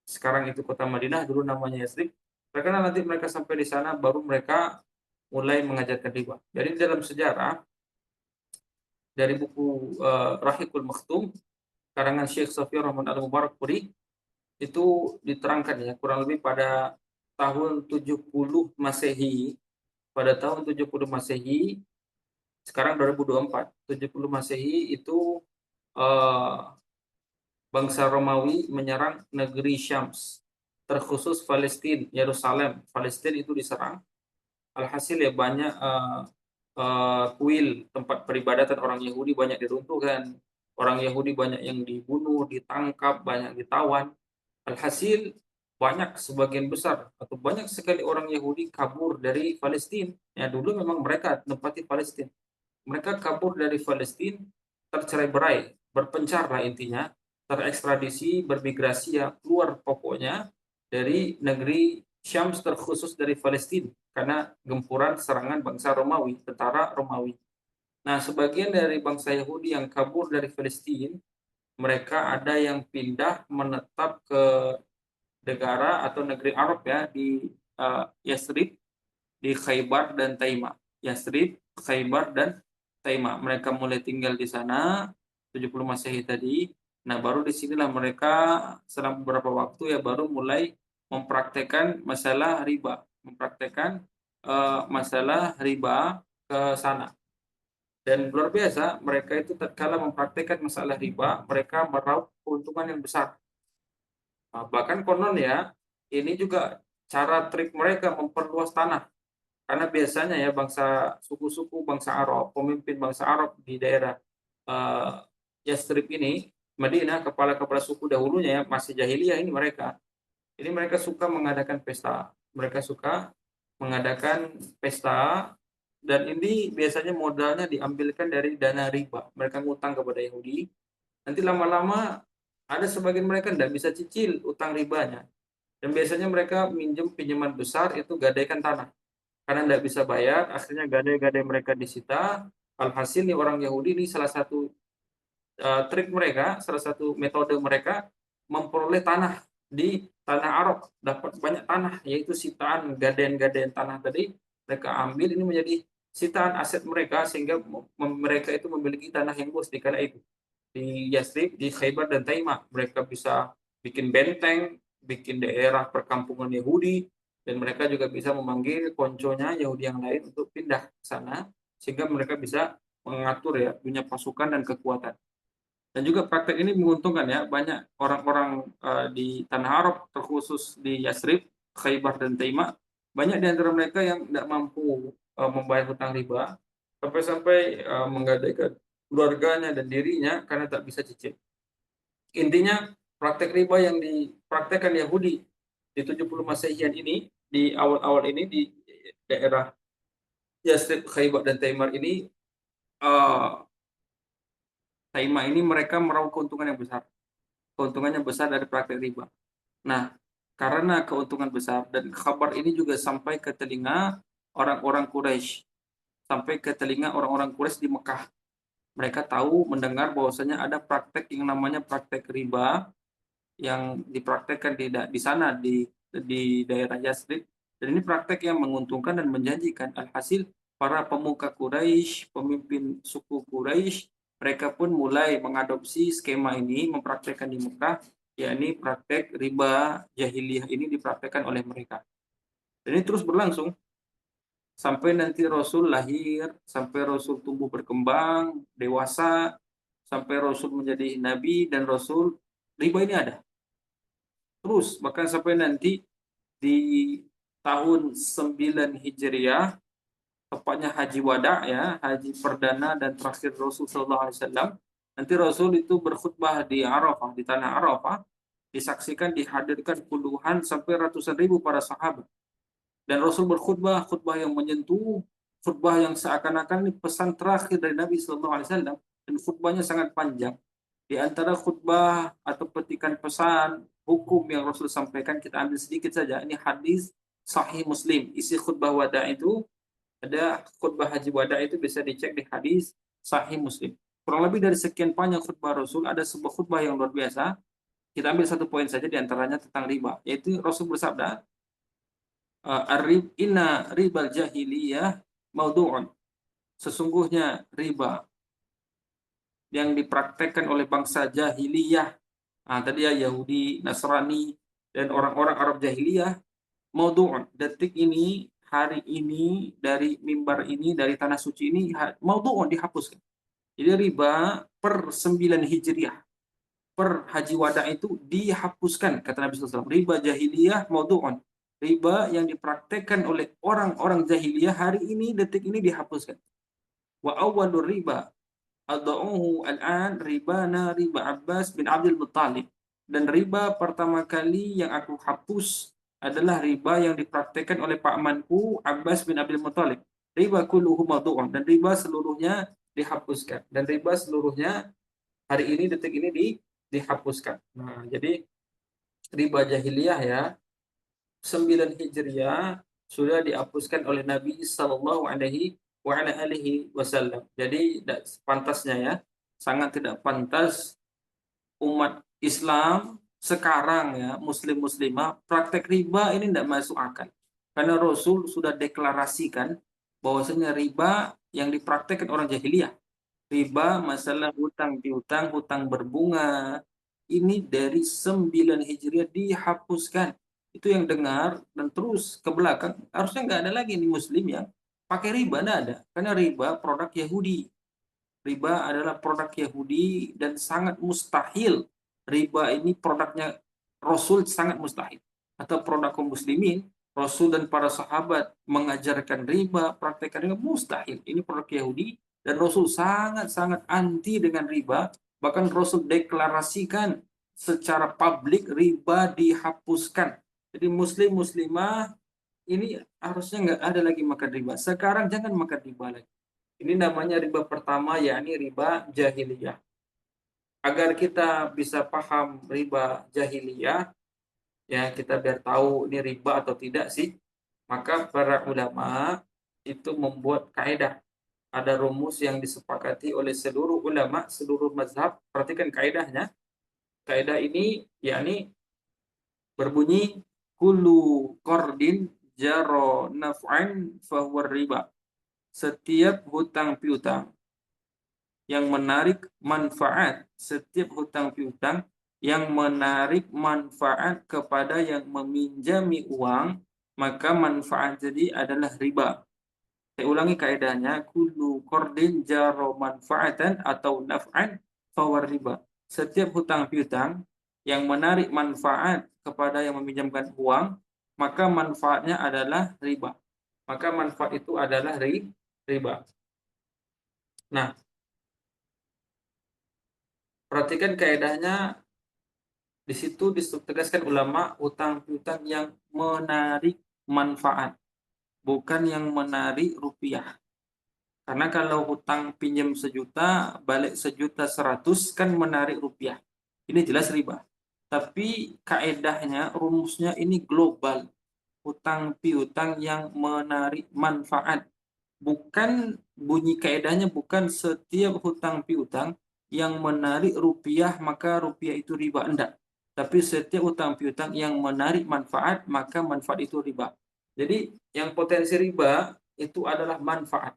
sekarang itu kota Madinah, dulu namanya Yathrib. Karena nanti mereka sampai di sana baru mereka mulai mengajarkan riba. Jadi dalam sejarah dari buku Rahiqul Makhtum karangan Syekh Safiyur Rahman Al-Mubarakpuri itu diterangkan ya, kurang lebih pada tahun 70 Masehi, pada tahun 70 Masehi, sekarang 2024, 70 Masehi itu eh, bangsa Romawi menyerang negeri Syams, terkhusus Palestina, Yerusalem. Palestina itu diserang. Alhasil ya banyak kuil tempat peribadatan orang Yahudi banyak diruntuhkan. Orang Yahudi banyak yang dibunuh, ditangkap, banyak ditawan. Alhasil banyak, sebagian besar atau banyak sekali orang Yahudi kabur dari Palestina. Ya dulu memang mereka menempati Palestina. Mereka kabur dari Palestina, tercerai-berai, berpencar lah intinya, terekstradisi, bermigrasi ya keluar pokoknya dari negeri Syams, terkhusus dari Palestina karena gempuran serangan bangsa Romawi, tentara Romawi. Nah, sebagian dari bangsa Yahudi yang kabur dari Palestina, mereka ada yang pindah menetap ke negara atau negeri Arab ya, di Yathrib, di Khaybar dan Taima. Yathrib, Khaybar dan Taima. Mereka mulai tinggal di sana 70 Masehi tadi. Nah, baru disinilah mereka selama beberapa waktu ya baru mulai mempraktekkan masalah riba, mempraktekkan masalah riba ke sana. Dan luar biasa, mereka itu tatkala mempraktekkan masalah riba, mereka meraup keuntungan yang besar. Nah, bahkan konon ya, ini juga cara trik mereka memperluas tanah. Karena biasanya ya bangsa suku-suku bangsa Arab, pemimpin bangsa Arab di daerah uh, Yastrib ini, Madinah, kepala-kepala suku dahulunya ya masih jahiliyah ini mereka. Ini mereka suka mengadakan pesta. Mereka suka mengadakan pesta dan ini biasanya modalnya diambilkan dari dana riba. Mereka ngutang kepada Yahudi. Nanti lama-lama ada sebagian mereka tidak bisa cicil utang ribanya. Dan biasanya mereka minjem pinjaman besar itu gadaikan tanah karena tidak bisa bayar, akhirnya gadai-gadai mereka disita. Alhasil nih orang Yahudi ini salah satu trik mereka, salah satu metode mereka memperoleh tanah di tanah Arab, dapat banyak tanah, yaitu sitaan gadaian-gadaian tanah tadi mereka ambil, ini menjadi sitaan aset mereka sehingga mereka itu memiliki tanah yang luas di kala itu. Di Yathrib, di Khaybar dan Taimah mereka bisa bikin benteng, bikin daerah perkampungan Yahudi, dan mereka juga bisa memanggil konconya Yahudi yang lain untuk pindah ke sana sehingga mereka bisa mengatur ya punya pasukan dan kekuatan. Dan juga praktek ini menguntungkan ya, banyak orang-orang di tanah Arab, terkhusus di Yathrib, Khaybar dan Taimah, banyak di antara mereka yang tidak mampu membayar hutang riba, sampai-sampai menggadaikan keluarganya dan dirinya karena tak bisa cicil. Intinya praktek riba yang dipraktekkan Yahudi di 70 Masehian ini, di awal-awal ini di daerah Yathrib, Khaybar dan Taimah ini, Taimah ini mereka meraup keuntungan yang besar. keuntungannya besar dari praktek riba. Nah, karena keuntungan besar dan kabar ini juga sampai ke telinga orang-orang Quraisy, sampai ke telinga orang-orang Quraisy di Mekah. Mereka tahu mendengar bahwasanya ada praktek yang namanya praktek riba yang dipraktekkan di sana di daerah Yasrib, dan ini praktek yang menguntungkan dan menjanjikan. Alhasil para pemuka Quraisy, pemimpin suku Quraisy, mereka pun mulai mengadopsi skema ini, mempraktekkan di Mekah, yakni praktek riba jahiliyah ini dipraktekkan oleh mereka. Dan ini terus berlangsung sampai nanti Rasul lahir, sampai Rasul tumbuh berkembang, dewasa, sampai Rasul menjadi nabi dan Rasul, riba ini ada. Terus bahkan sampai nanti di tahun 9 Hijriah, tepatnya Haji Wada ya, haji perdana dan terakhir Rasul sallallahu alaihi wasallam. Nanti Rasul itu berkhutbah di Arafah, di tanah Arafah, disaksikan dihadirkan puluhan sampai ratusan ribu para sahabat. Dan Rasul berkhutbah, khutbah yang menyentuh, khutbah yang seakan-akan ini pesan terakhir dari Nabi sallallahu alaihi wasallam, dan khutbahnya sangat panjang. Di antara khutbah atau petikan pesan hukum yang Rasul sampaikan, kita ambil sedikit saja. Ini hadis Sahih Muslim. Isi khutbah wada itu, ada khutbah haji wada itu bisa dicek di hadis Sahih Muslim. Kurang lebih dari sekian panjang khutbah Rasul, ada sebuah khutbah yang luar biasa. Kita ambil satu poin saja di antaranya tentang riba. Yaitu Rasul bersabda, Inna ribal jahiliyah maudu'un. Sesungguhnya riba yang dipraktekkan oleh bangsa jahiliyah, tadi ya Yahudi, Nasrani, dan orang-orang Arab jahiliyah, maudu'un, detik ini, hari ini, dari mimbar ini, dari tanah suci ini, maudu'un, dihapuskan. Jadi riba per 9 Hijriah, per Haji Wada itu dihapuskan, kata Nabi SAW. Riba jahiliyah maudu'un. Riba yang dipraktekkan oleh orang-orang jahiliyah hari ini, detik ini dihapuskan. Wa awwalur riba adauhu al-an ribana riba Abbas bin Abdul Muttalib. Dan riba pertama kali yang aku hapus adalah riba yang dipraktekkan oleh pamanku Abbas bin Abdul Muttalib. Riba kulluhu maudu'un, dan riba seluruhnya dihapuskan. Dan riba seluruhnya hari ini, detik ini dihapuskan. Nah, jadi riba jahiliyah ya, 9 Hijriah sudah dihapuskan oleh Nabi Sallallahu Alaihi Wasallam. Jadi tidak pantasnya ya, sangat tidak pantas umat Islam sekarang ya, muslim-muslimah, praktek riba ini tidak masuk akal. Karena Rasul sudah deklarasikan bahwasanya riba yang dipraktekkan orang jahiliyah, riba masalah hutang piutang, hutang berbunga, ini dari 9 Hijriah dihapuskan. Itu yang dengar dan terus ke belakang, harusnya nggak ada lagi nih muslim yang pakai riba, nggak ada. Karena riba produk Yahudi. Riba adalah produk Yahudi dan sangat mustahil. Riba ini produknya Rasul, sangat mustahil. Atau produk kaum muslimin, Rasul dan para sahabat mengajarkan riba, praktekkan riba, mustahil. Ini produk Yahudi dan Rasul sangat-sangat anti dengan riba. Bahkan Rasul deklarasikan secara publik riba dihapuskan. Jadi muslim-muslimah ini harusnya nggak ada lagi makan riba. Sekarang jangan makan riba lagi. Ini namanya riba pertama, yakni riba jahiliyah. Agar kita bisa paham riba jahiliyah, ya kita biar tahu ini riba atau tidak sih, maka para ulama itu membuat kaidah. Ada rumus yang disepakati oleh seluruh ulama, seluruh mazhab. Perhatikan kaidahnya. Kaidah ini yakni berbunyi kullu qardin jaro naf'an fahuwa riba. Setiap hutang piutang yang menarik manfaat, setiap hutang piutang yang menarik manfaat kepada yang meminjami uang, maka manfaat jadi adalah riba. Saya ulangi kaidahnya, kullu qardin jaro manfaatan atau naf'an fahuwa riba. Setiap hutang piutang yang menarik manfaat kepada yang meminjamkan uang, maka manfaatnya adalah riba. Maka manfaat itu adalah riba. Nah, perhatikan kaidahnya, di situ ditegaskan ulama, hutang piutang yang menarik manfaat, bukan yang menarik rupiah. Karena kalau hutang pinjam 1 juta, balik 1.100.000 kan menarik rupiah. Ini jelas riba. Tapi kaedahnya, rumusnya ini global. Hutang piutang yang menarik manfaat. Bukan bunyi kaedahnya bukan setiap hutang piutang yang menarik rupiah maka rupiah itu riba, enggak. Tapi setiap hutang piutang yang menarik manfaat maka manfaat itu riba. Jadi yang potensi riba itu adalah manfaat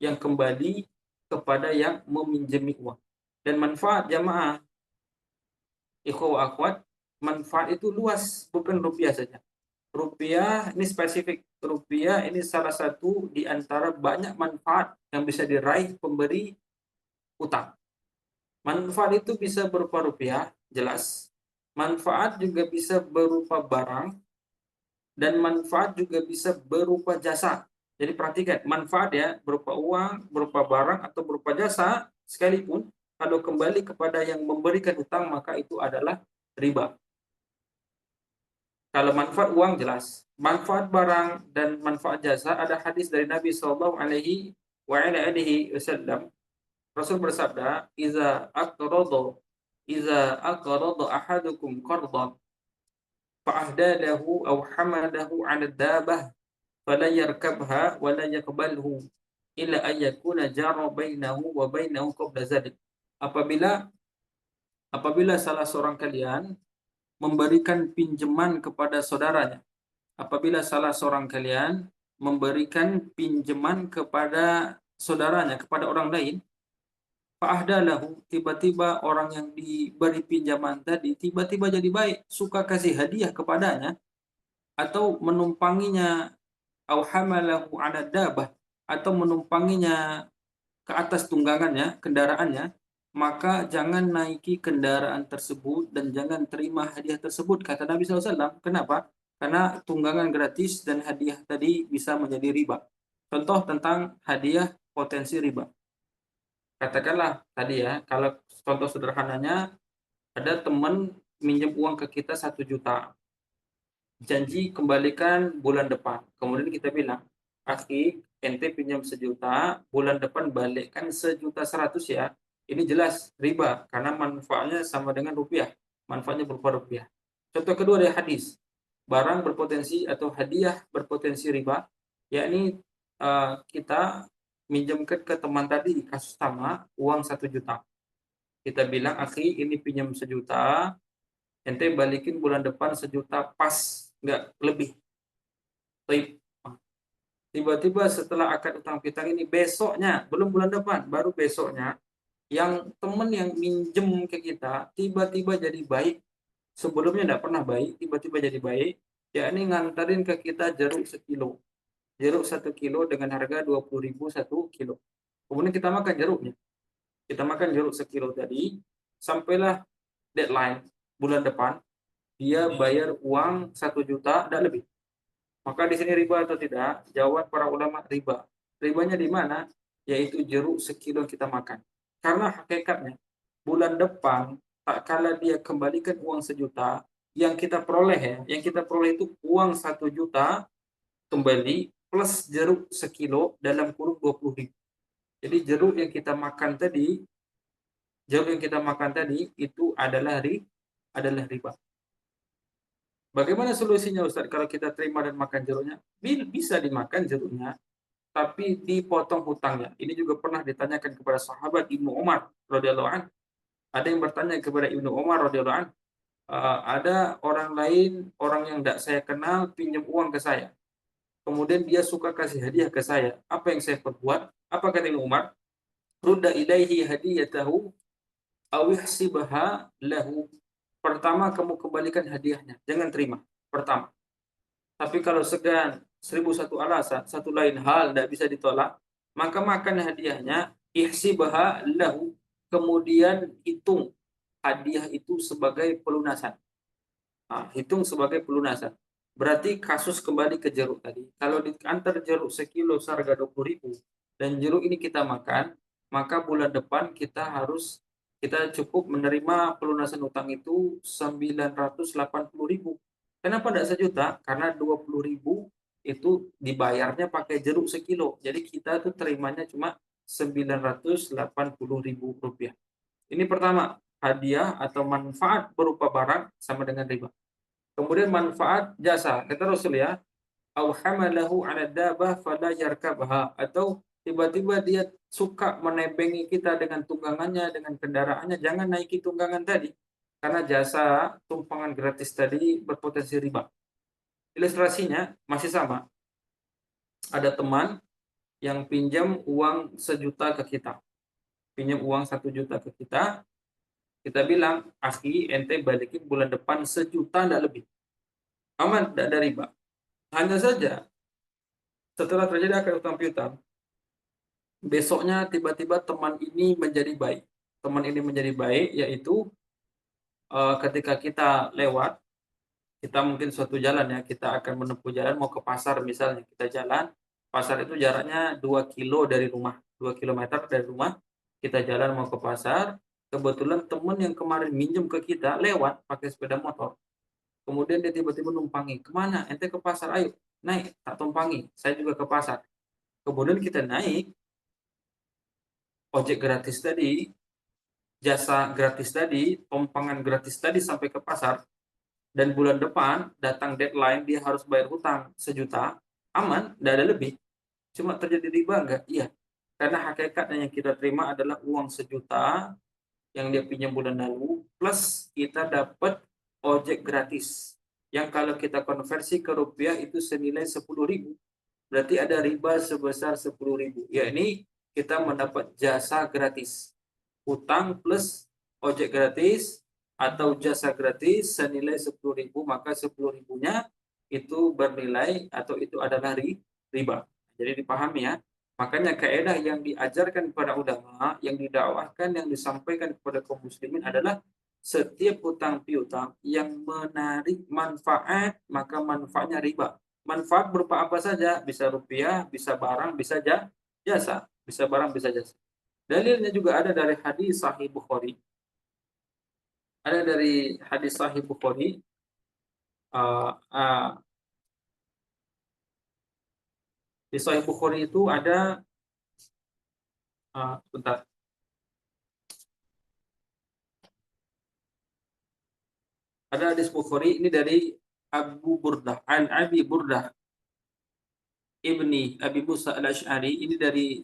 yang kembali kepada yang meminjami uang. Dan manfaat jamaah, ikhwah wa akhwat, manfaat itu luas, bukan rupiah saja. Rupiah ini spesifik. Rupiah ini salah satu di antara banyak manfaat yang bisa diraih pemberi utang. Manfaat itu bisa berupa rupiah, jelas. Manfaat juga bisa berupa barang, dan manfaat juga bisa berupa jasa. Jadi perhatikan, manfaat ya, berupa uang, berupa barang, atau berupa jasa, sekalipun, kalau kembali kepada yang memberikan utang, maka itu adalah riba. Kalau manfaat uang jelas, manfaat barang dan manfaat jasa ada hadis dari Nabi Shallallahu Alaihi Wasallam. Rasul bersabda, iza aqrada ahadukum qardan fa'ahdalahu aw hamadahu 'ala dabah fala yarkabha wa la yaqbalhu illa an yakuna jara bainahu wa bainahu qabla zalik." Apabila apabila salah seorang kalian memberikan pinjaman kepada saudaranya, apabila salah seorang kalian memberikan pinjaman kepada saudaranya, kepada orang lain, fa'ahdalahu, tiba-tiba orang yang diberi pinjaman tadi tiba-tiba jadi baik, suka kasih hadiah kepadanya, atau menumpanginya, au hamalahu 'ala dabah, atau menumpanginya ke atas tunggangannya, kendaraannya, maka jangan naiki kendaraan tersebut dan jangan terima hadiah tersebut, kata Nabi SAW. Kenapa? Karena tunggangan gratis dan hadiah tadi bisa menjadi riba. Contoh tentang hadiah potensi riba. Katakanlah tadi ya, kalau contoh sederhananya, ada teman minjem uang ke kita 1 juta, janji kembalikan bulan depan. Kemudian kita bilang, "Akhi, ente pinjam 1 juta, bulan depan balikkan 1,1 juta ya." Ini jelas riba karena manfaatnya sama dengan rupiah. Manfaatnya berupa rupiah. Contoh kedua dari hadis, barang berpotensi atau hadiah berpotensi riba, yakni kita minjamkan ke teman tadi kasus sama uang 1 juta. Kita bilang, "Akhi, ini pinjam 1 juta, ente balikin bulan depan 1 juta pas, nggak lebih." Baik. Tiba-tiba setelah akad utang piutang ini, besoknya, belum bulan depan, baru besoknya, yang temen yang minjem ke kita tiba-tiba jadi baik. Sebelumnya nggak pernah baik, tiba-tiba jadi baik, yakni nganterin ke kita jeruk 1 kilo. Jeruk 1 kilo dengan harga 20.000 1 kilo. Kemudian kita makan jeruknya. Kita makan jeruk 1 kilo tadi, sampailah deadline bulan depan, dia bayar uang 1 juta, tidak lebih. Maka di sini riba atau tidak? Jawab para ulama, riba. Ribanya di mana? Yaitu jeruk 1 kilo kita makan. Karena hakikatnya, bulan depan, tak kala dia kembalikan uang 1 juta, yang kita peroleh yang kita peroleh itu uang 1 juta kembali plus jeruk 1 kilo dalam kurun 20.000. Jadi jeruk yang kita makan tadi itu adalah riba. Bagaimana solusinya Ustaz kalau kita terima dan makan jeruknya? Bisa dimakan jeruknya, tapi dipotong hutangnya. Ini juga pernah ditanyakan kepada sahabat Ibnu Umar radhiyallahu an. Ada yang bertanya kepada Ibnu Umar radhiyallahu an, ada orang lain, orang yang tidak saya kenal, pinjam uang ke saya. Kemudian dia suka kasih hadiah ke saya. Apa yang saya perbuat? Apa kata Ibnu Umar? Rudda ilaihi hadiyatahu aw ihsibha lahu. Pertama, kamu kembalikan hadiahnya, jangan terima. Pertama. Tapi kalau segan 1.001 alasan, satu lain hal tidak bisa ditolak, maka makan hadiahnya, ihsibha lahu, kemudian hitung hadiah itu sebagai pelunasan. Hitung sebagai pelunasan. Berarti kasus kembali ke jeruk tadi. Kalau diantar jeruk 1 kilo seharga 20.000 dan jeruk ini kita makan, maka bulan depan kita cukup menerima pelunasan utang itu 980.000. Kenapa tidak 1 juta? Karena 20.000 itu dibayarnya pakai jeruk 1 kilo. Jadi kita tuh terimanya cuma 980.000 rupiah. Ini pertama. hadiah atau manfaat berupa barang sama dengan riba. Kemudian manfaat jasa, kata Rasul ya, au hamalahu 'ala dabbah fala yarkabha, atau tiba-tiba dia suka menebengi kita dengan tunggangannya, dengan kendaraannya, jangan naiki tunggangan tadi. Karena jasa tumpangan gratis tadi berpotensi riba. Ilustrasinya masih sama. Ada teman yang pinjam uang 1 juta ke kita. Pinjam uang 1 juta ke kita bilang, "Akhi, ente balikin bulan depan 1 juta enggak lebih." Aman, tidak ada riba. Hanya saja setelah terjadi akad utang piutang, besoknya tiba-tiba teman ini menjadi baik. Teman ini menjadi baik, yaitu ketika kita lewat, kita mungkin suatu jalan ya, kita akan menempuh jalan mau ke pasar misalnya, kita jalan, pasar itu jaraknya 2 kilo dari rumah, 2 kilometer dari rumah, kita jalan mau ke pasar, kebetulan teman yang kemarin minjem ke kita lewat pakai sepeda motor, kemudian dia tiba-tiba numpangi, "Kemana? Ente ke pasar, ayo, naik, tak tumpangi, saya juga ke pasar." Kemudian kita naik, ojek gratis tadi, jasa gratis tadi, tumpangan gratis tadi sampai ke pasar, dan bulan depan datang deadline dia harus bayar hutang 1 juta, aman, tidak ada lebih. Cuma terjadi riba enggak? Iya. Karena hakikatnya yang kita terima adalah uang 1 juta yang dia pinjam bulan lalu, plus kita dapat ojek gratis. Yang kalau kita konversi ke rupiah itu senilai 10.000. Berarti ada riba sebesar 10.000. Ya, ini kita mendapat jasa gratis. Hutang plus ojek gratis atau jasa gratis senilai 10.000, maka 10.000-nya itu bernilai atau itu adalah riba. Jadi dipahami ya. Makanya kaidah yang diajarkan kepada ulama, yang didakwahkan, yang disampaikan kepada kaum muslimin adalah setiap hutang piutang yang menarik manfaat, maka manfaatnya riba. Manfaat berupa apa saja, bisa rupiah, bisa barang, bisa jasa, bisa barang, bisa jasa. Dalilnya juga ada dari hadis Sahih Bukhari. Ada dari hadis Sahih Bukhari. Uh, uh, di Sahih Bukhari itu ada, bentar. Ada hadis Bukhari ini dari Abu Burdah, An Abi Burdah ibni Abi Musa al-Ash'ari. Ini dari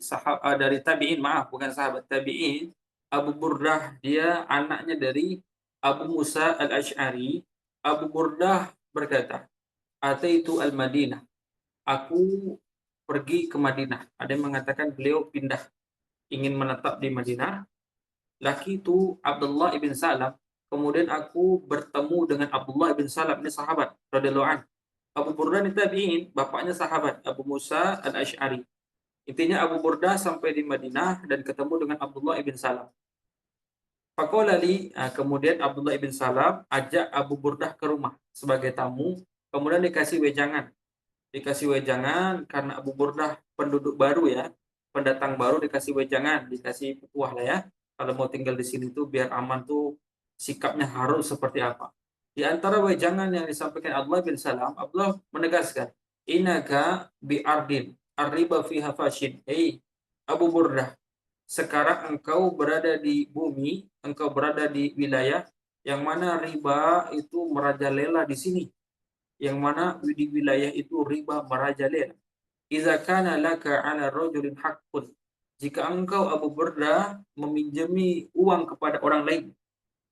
tabi'in, maaf, bukan sahabat, tabi'in. Abu Burdah dia anaknya dari Abu Musa al-Ash'ari. Abu Burdah berkata, "Ataitu al-Madinah." Aku pergi ke Madinah. Ada yang mengatakan beliau pindah, ingin menetap di Madinah. Laki itu Abdullah ibn Salam. Kemudian aku bertemu dengan Abdullah ibn Salam, ini sahabat radhiyallahu anhu. Abu Burdah ini tabi'in, bapaknya sahabat Abu Musa al-Ash'ari. Intinya Abu Burdah sampai di Madinah dan ketemu dengan Abdullah ibn Salam. Faqala li, kemudian Abdullah ibn Salam ajak Abu Burdah ke rumah sebagai tamu, kemudian dikasih wejangan. Dikasih wejangan karena Abu Burdah penduduk baru ya, pendatang baru, dikasih wejangan, dikasih petuah lah ya. Kalau mau tinggal di sini tuh biar aman tuh sikapnya harus seperti apa. Di antara wejangan yang disampaikan Abdullah bin Salam, Abdullah menegaskan, "Innaka bi ardin arriba fiha fashin." Hei Abu Burdah, sekarang engkau berada di bumi, engkau berada di wilayah yang mana riba itu merajalela di sini, yang mana di wilayah itu riba merajalela. Idza kana laka 'ala rajulin haqqun, jika engkau Abu Burdah meminjami uang kepada orang lain,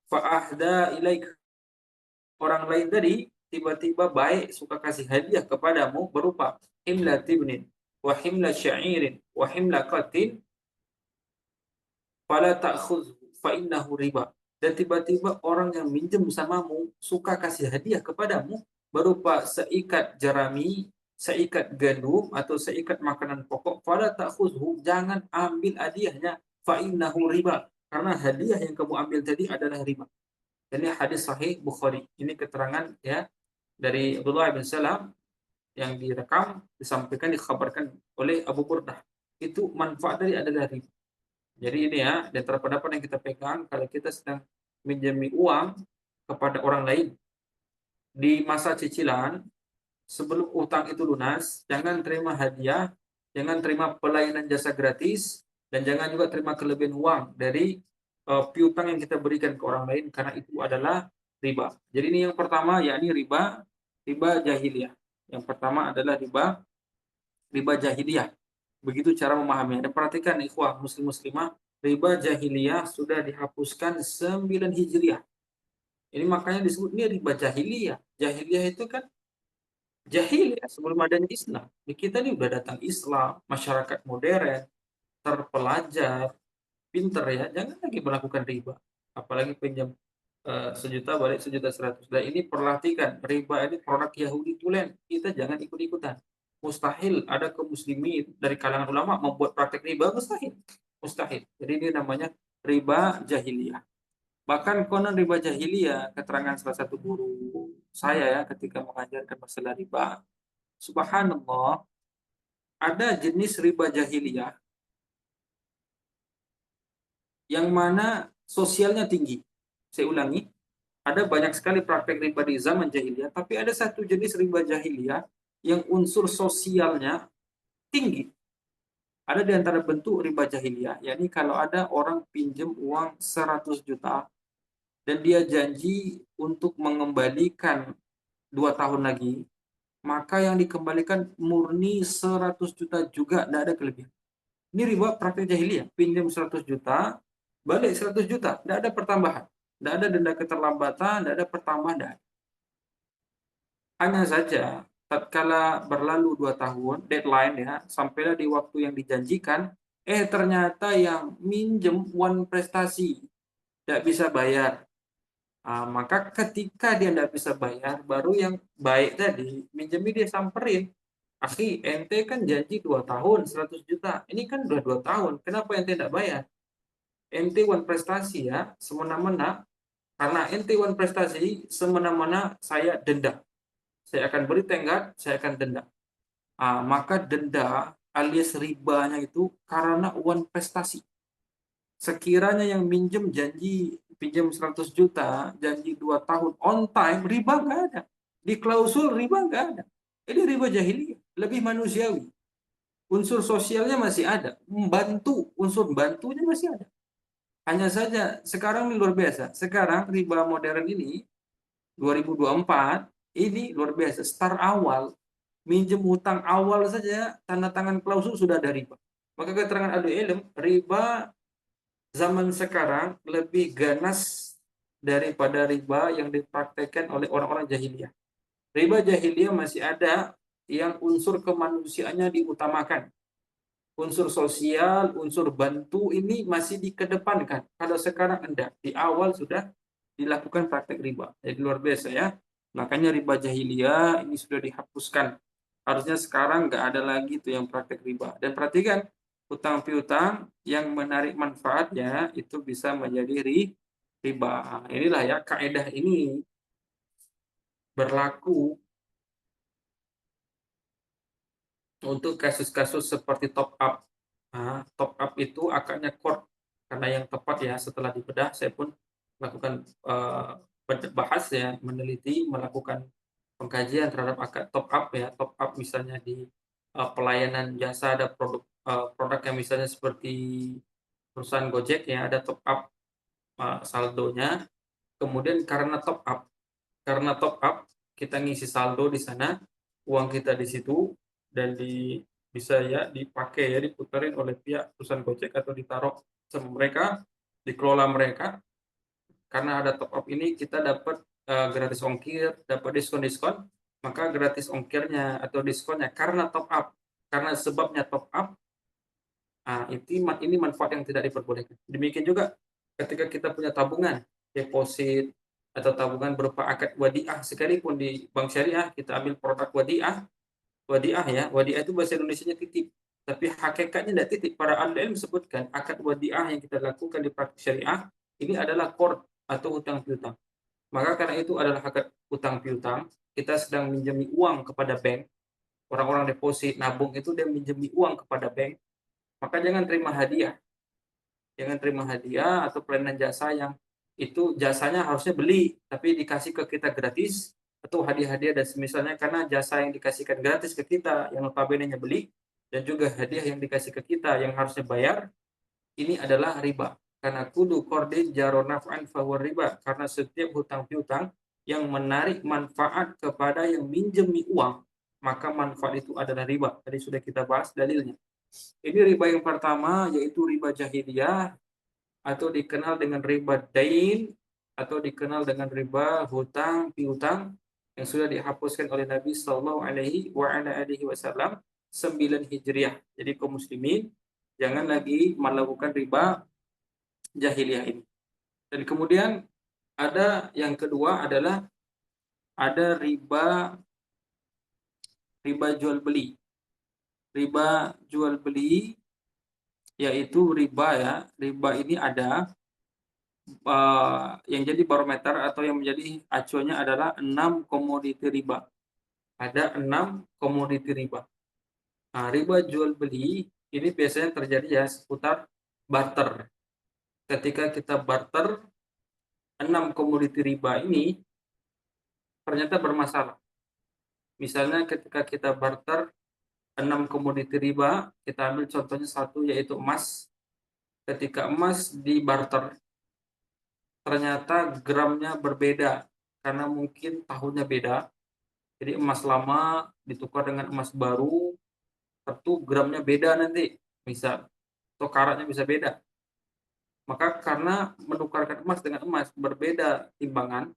fa ahda ilaik, orang lain tadi tiba-tiba baik suka kasih hadiah kepadamu berupa himla tibnin wa himla sya'irin wa himla qatin, fala ta'khudhu fa innahu riba. Dan tiba-tiba orang yang minjem samamu suka kasih hadiah kepadamu berupa seikat jerami, seikat gandum atau seikat makanan pokok, fala ta'khudhu, jangan ambil hadiahnya, fa innahu riba, karena hadiah yang kamu ambil tadi adalah riba. Ini hadis sahih Bukhari. Ini keterangan ya dari Abdullah bin Salam yang direkam, disampaikan, dikabarkan oleh Abu Burdah. Itu manfaat dari adalah riba. Jadi ini ya, di antara pendapat yang kita pegang, kalau kita sedang minjami uang kepada orang lain di masa cicilan, sebelum utang itu lunas, jangan terima hadiah, jangan terima pelayanan jasa gratis, dan jangan juga terima kelebihan uang dari piutang yang kita berikan ke orang lain karena itu adalah riba. Jadi ini yang pertama yakni riba jahiliyah. Yang pertama adalah riba jahiliyah. Begitu cara memahaminya. Dan perhatikan ikhwah muslim-muslimah, riba jahiliyah sudah dihapuskan 9 Hijriah. Ini makanya disebut ini riba jahiliyah. Jahiliyah itu kan jahil ya, sebelum adanya Islam. Di kita ini udah datang Islam, masyarakat modern, terpelajar, pinter ya, jangan lagi melakukan riba. Apalagi pinjam 1 juta balik 1.100.000. Dan ini perhatikan, riba ini produk Yahudi tulen. Kita jangan ikut-ikutan. Mustahil ada kaum muslimin dari kalangan ulama membuat praktek riba, mustahil. Mustahil. Jadi ini namanya riba jahiliyah. Bahkan konon riba jahiliyah, keterangan salah satu guru saya ya ketika mengajarkan masalah riba, subhanallah, ada jenis riba jahiliyah yang mana sosialnya tinggi. Saya ulangi, ada banyak sekali praktek riba di zaman jahiliyah, tapi ada satu jenis riba jahiliyah yang unsur sosialnya tinggi. Ada di antara bentuk riba jahiliyah, yakni kalau ada orang pinjam uang 100 juta dan dia janji untuk mengembalikan 2 tahun lagi, maka yang dikembalikan murni 100 juta juga, tidak ada kelebihan. Ini riba praktek jahiliyah, pinjam 100 juta, balik 100 juta, tidak ada pertambahan. Tidak ada denda keterlambatan, tidak ada pertambahan, tidak. Hanya saja, tatkala berlalu 2 tahun, deadline ya, sampailah di waktu yang dijanjikan, ternyata yang minjem uang prestasi, tidak bisa bayar. Maka ketika dia tidak bisa bayar, baru yang baik tadi, minjemnya dia samperin. Akhi, ente kan janji 2 tahun, 100 juta. Ini kan udah 2 tahun, kenapa ente tidak bayar? Ente wan prestasi ya, semena-mena. Karena ente wan prestasi, semena-mena saya denda. Saya akan beri tenggat, saya akan denda. Maka denda alias ribanya itu karena wan prestasi. Sekiranya yang minjem janji pinjam 100 juta, janji 2 tahun, on time, riba nggak ada. Di klausul riba nggak ada. Ini riba jahiliyah, lebih manusiawi. Unsur sosialnya masih ada. Membantu, unsur bantunya masih ada. Hanya saja sekarang ini luar biasa. Sekarang riba modern ini 2024 ini luar biasa. Start awal, minjem utang awal saja tanda tangan klausul sudah ada riba. Maka keterangan ahli ilm, riba zaman sekarang lebih ganas daripada riba yang dipraktekkan oleh orang-orang jahiliyah. Riba jahiliyah masih ada yang unsur kemanusiaannya diutamakan. Unsur sosial, unsur bantu ini masih dikedepankan. Kalau sekarang enggak, di awal sudah dilakukan praktek riba. Jadi luar biasa ya. Makanya riba jahiliyah ini sudah dihapuskan. Harusnya sekarang nggak ada lagi tuh yang praktek riba. Dan perhatikan, utang piutang yang menarik manfaatnya itu bisa menjadi riba. Inilah ya kaidah ini berlaku untuk kasus-kasus seperti top up. Top up itu akadnya court karena yang tepat ya setelah dibedah saya pun melakukan bahas ya, meneliti, melakukan pengkajian terhadap akad top up ya. Top up misalnya di pelayanan jasa ada produk yang misalnya seperti perusahaan Gojek ya, ada top up saldonya. Kemudian karena top up kita ngisi saldo di sana, uang kita di situ dan bisa ya dipakai ya, diputerin oleh pihak perusahaan Gojek atau ditaruh sama mereka, dikelola mereka. Karena ada top up ini kita dapat gratis ongkir, dapat diskon-diskon, maka gratis ongkirnya atau diskonnya karena top up, karena sebabnya top up, ini manfaat yang tidak diperbolehkan. Demikian juga ketika kita punya tabungan, deposit, atau tabungan berupa akad wadiah, sekalipun di bank syariah kita ambil produk wadiah ya, wadiah itu bahasa Indonesianya titip, tapi hakikatnya tidak titip. Para ahli sebutkan akad wadiah yang kita lakukan di praktik syariah ini adalah qard atau utang piutang. Maka karena itu adalah akad utang piutang, kita sedang minjemi uang kepada bank, orang-orang deposit, nabung itu dia minjemi uang kepada bank, maka jangan terima hadiah. Jangan terima hadiah atau pelayanan jasa yang itu jasanya harusnya beli, tapi dikasih ke kita gratis, atau hadiah-hadiah dan semisalnya, karena jasa yang dikasihkan gratis ke kita yang notabene-nya beli, dan juga hadiah yang dikasih ke kita yang harusnya bayar, ini adalah riba. Karena kudu qardin jaro naf'an fahuwa riba, karena setiap hutang piutang yang menarik manfaat kepada yang minjemi uang, maka manfaat itu adalah riba. Tadi sudah kita bahas dalilnya. Ini riba yang pertama yaitu riba jahiliyah, atau dikenal dengan riba dain, atau dikenal dengan riba hutang piutang, yang sudah dihapuskan oleh Nabi Shallallahu Alaihi Wasallam 9 Hijriah. Jadi kaum muslimin jangan lagi melakukan riba jahiliyah ini. Dan kemudian ada yang kedua adalah ada riba jual beli. Riba jual beli yaitu riba ya. Riba ini ada yang jadi barometer atau yang menjadi acuannya adalah 6 komoditi riba. Ada 6 komoditi riba. Nah, riba jual beli ini biasanya terjadi ya seputar barter. Ketika kita barter, 6 komoditi riba ini ternyata bermasalah. Misalnya ketika kita barter 6 komoditi riba, kita ambil contohnya satu yaitu emas. Ketika emas dibarter, ternyata gramnya berbeda karena mungkin tahunnya beda. Jadi emas lama ditukar dengan emas baru, tentu gramnya beda nanti, misal, atau karatnya bisa beda. Maka karena menukarkan emas dengan emas berbeda timbangan,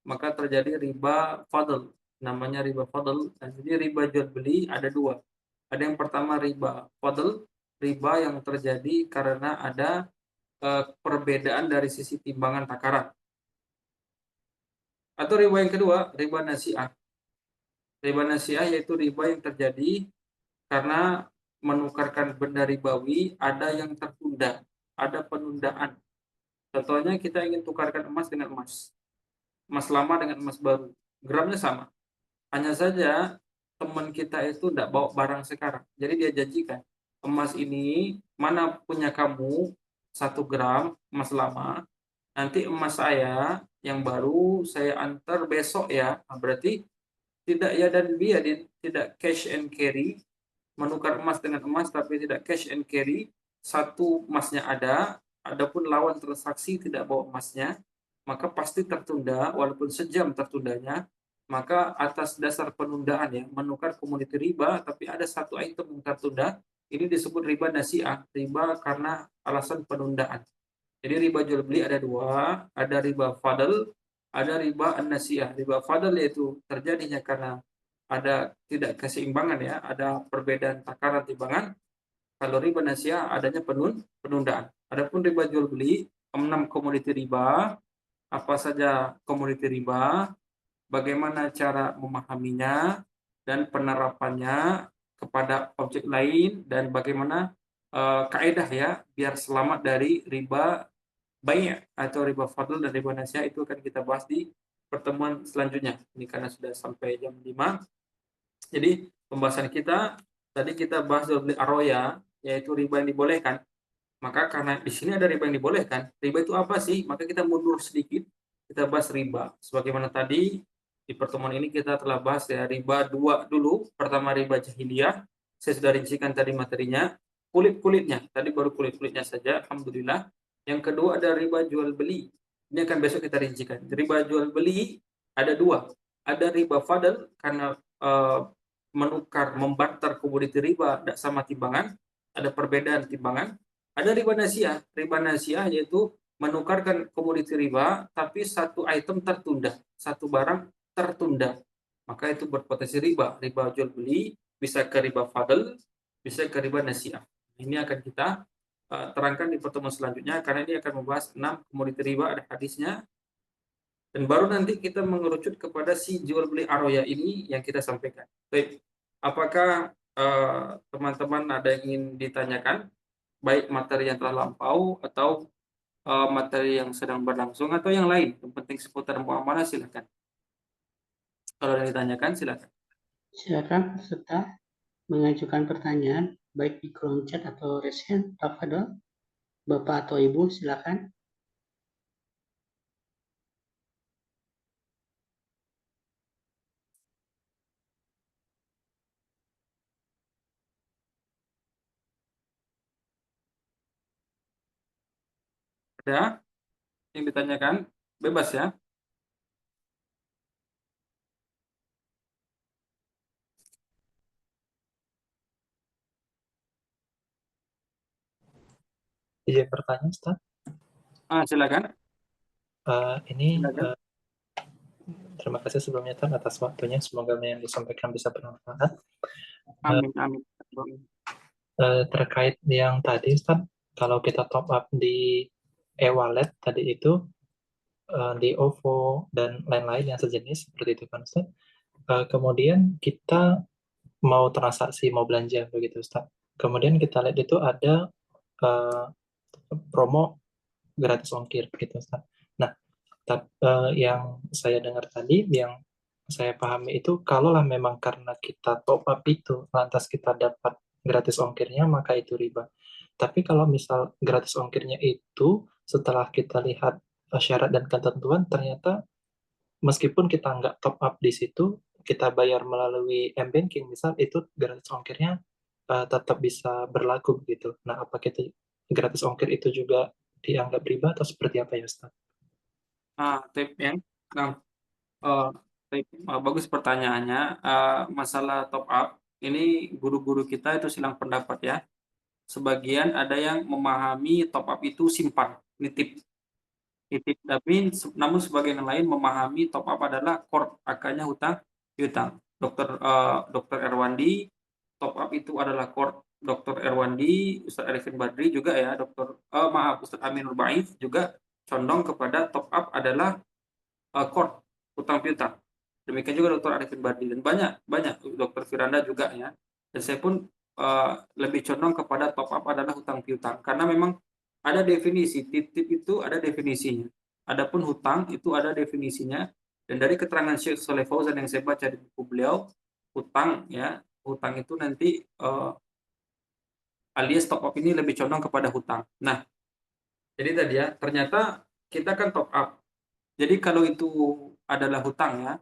maka terjadi riba fadl. Namanya riba fadl. Dan jadi riba jual beli ada dua. Ada yang pertama riba fadl, riba yang terjadi karena ada perbedaan dari sisi timbangan takaran. Atau riba yang kedua, riba nasi'ah. Riba nasi'ah yaitu riba yang terjadi karena menukarkan benda ribawi ada yang tertunda, ada penundaan. Contohnya kita ingin tukarkan emas dengan emas. Emas lama dengan emas baru. Gramnya sama. Hanya saja teman kita itu tidak bawa barang sekarang. Jadi dia janjikan, emas ini mana punya kamu 1 gram emas lama, nanti emas saya yang baru saya antar besok ya. Nah, berarti tidak ya dan dia tidak cash and carry, menukar emas dengan emas tapi tidak cash and carry. Satu emasnya ada, adapun lawan transaksi tidak bawa emasnya, maka pasti tertunda walaupun sejam tertundanya. Maka atas dasar penundaan ya, menukar komoditi riba tapi ada satu item yang tertunda, ini disebut riba nasi'ah, riba karena alasan penundaan. Jadi riba jual beli ada dua, ada riba fadl, ada riba an-nasi'ah. Riba fadl yaitu terjadinya karena ada tidak keseimbangan ya, ada perbedaan takaran timbangan. Kalau riba nasi'ah adanya penundaan. Adapun riba jual beli, 6 komoditi riba, apa saja komoditi riba, bagaimana cara memahaminya dan penerapannya kepada objek lain, dan bagaimana kaidah ya biar selamat dari riba banyak atau riba fadl dan riba nasiah, itu akan kita bahas di pertemuan selanjutnya. Ini karena sudah sampai jam 5. Jadi pembahasan kita tadi kita bahas jual beli aroya, yaitu riba yang dibolehkan. Maka karena di sini ada riba yang dibolehkan, riba itu apa sih? Maka kita mundur sedikit, kita bahas riba. Sebagaimana tadi di pertemuan ini kita telah bahas ya riba dua dulu. Pertama riba jahiliyah, saya sudah rincikan tadi materinya. Kulit-kulitnya, tadi baru kulit-kulitnya saja, alhamdulillah. Yang kedua ada riba jual beli. Ini akan besok kita rincikan. Riba jual beli ada dua. Ada riba fadl karena menukar, membarter komoditi riba tidak sama timbangan, ada perbedaan timbangan. Ada riba nasiah. Riba nasiah yaitu menukarkan komoditi riba, tapi satu item tertunda, satu barang tertunda. Maka itu berpotensi riba. Riba jual beli bisa ke riba fadl, bisa ke riba nasiah. Ini akan kita terangkan di pertemuan selanjutnya, karena ini akan membahas 6 komoditi riba, ada hadisnya. Dan baru nanti kita mengerucut kepada si jual beli aroya ini yang kita sampaikan. Baik, apakah teman-teman ada yang ingin ditanyakan, baik materi yang telah lampau atau materi yang sedang berlangsung atau yang lain, yang penting seputar muamalah, silakan. Kalau ada yang ditanyakan, silakan. Silakan peserta mengajukan pertanyaan baik di kolom chat atau raise hand. Tafadhol, Bapak atau Ibu, silakan. Ada yang ditanyakan? Bebas ya. Izin bertanya, Ustaz. Silakan. Ini Silakan. terima kasih sebelumnya Tan atas waktunya. Semoga yang disampaikan bisa bermanfaat. Amin, amin. Terkait yang tadi, Ustaz, kalau kita top up di e-wallet tadi itu, di OVO dan lain-lain yang sejenis seperti itu kan, Ustaz. Kemudian kita mau transaksi, mau belanja begitu, Ustaz. Kemudian kita lihat itu ada uh, promo gratis ongkir begitu, Ustaz. Nah, yang saya dengar tadi, yang saya pahami itu, kalaulah memang karena kita top up itu, lantas kita dapat gratis ongkirnya, maka itu riba. Tapi kalau misal gratis ongkirnya itu, setelah kita lihat syarat dan ketentuan, ternyata meskipun kita nggak top up di situ, kita bayar melalui m-banking, misal itu gratis ongkirnya tetap bisa berlaku begitu. Nah, apakah itu gratis ongkir itu juga dianggap riba atau seperti apa ya, Ustaz? Tip ya. Nah, bagus pertanyaannya. Masalah top up, ini guru-guru kita itu silang pendapat ya. Sebagian ada yang memahami top up itu simpan, nitip. Tapi namun sebagian yang lain memahami top up adalah core, akarnya hutang piutang. Dokter Erwandi, top up itu adalah core. Dokter Erwandi, Ustaz Arifin Badri juga ya, Ustaz Aminur Baif juga condong kepada top up adalah core, hutang piutang. Demikian juga Dokter Arifin Badri dan banyak Dokter Firanda juga ya. Dan saya pun lebih condong kepada top up adalah hutang piutang karena memang ada definisi, titip itu ada definisinya. Adapun hutang itu ada definisinya, dan dari keterangan Syekh Shalih Fauzan yang saya baca di buku beliau, hutang itu nanti alias top up ini lebih condong kepada hutang. Nah, jadi tadi ya, ternyata kita kan top up. Jadi kalau itu adalah hutang ya,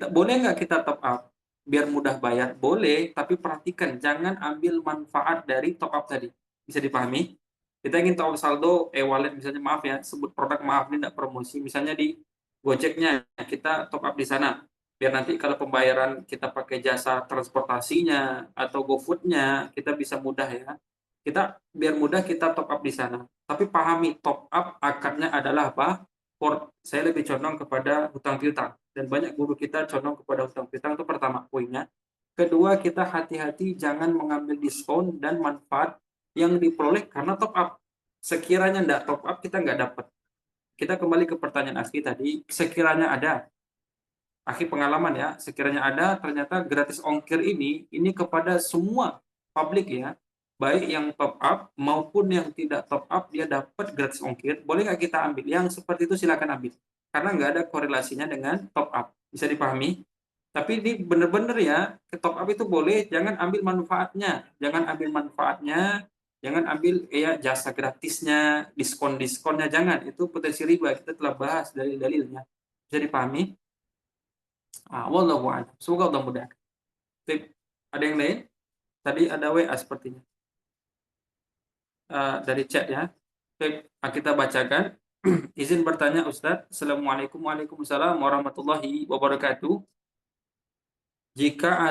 boleh nggak kita top up biar mudah bayar? Boleh, tapi perhatikan jangan ambil manfaat dari top up tadi. Bisa dipahami? Kita ingin top up saldo e-wallet misalnya, maaf ya, sebut produk, maaf ini tidak promosi. Misalnya di Gojeknya kita top up di sana. Biar nanti kalau pembayaran kita pakai jasa transportasinya atau GoFood-nya, kita bisa mudah ya. Biar mudah kita top up di sana. Tapi pahami top up akarnya adalah apa? Saya lebih condong kepada hutang piutang, dan banyak guru kita condong kepada hutang piutang. Itu pertama poinnya. Kedua, kita hati-hati jangan mengambil diskon dan manfaat yang diperoleh karena top up. Sekiranya tidak top up, kita nggak dapat. Kita kembali ke pertanyaan Akhi tadi, sekiranya ada, Akhi pengalaman ya, sekiranya ada, ternyata gratis ongkir ini kepada semua publik ya, baik yang top up maupun yang tidak top up, dia dapat gratis ongkir, boleh nggak kita ambil? Yang seperti itu silakan ambil, karena nggak ada korelasinya dengan top up. Bisa dipahami? Tapi ini benar-benar ya, ke top up itu boleh, jangan ambil manfaatnya, jangan ambil ya jasa gratisnya, diskon-diskonnya, jangan. Itu potensi riba, kita telah bahas dari dalilnya. Bisa dipahami? Wallahu a'lam. Semoga Allah mudah. Ada yang lain? Tadi ada WA sepertinya. Dari chat ya. Kita bacakan. Izin bertanya Ustadz. Assalamualaikum Waalaikumsalam warahmatullahi wabarakatuh. Jika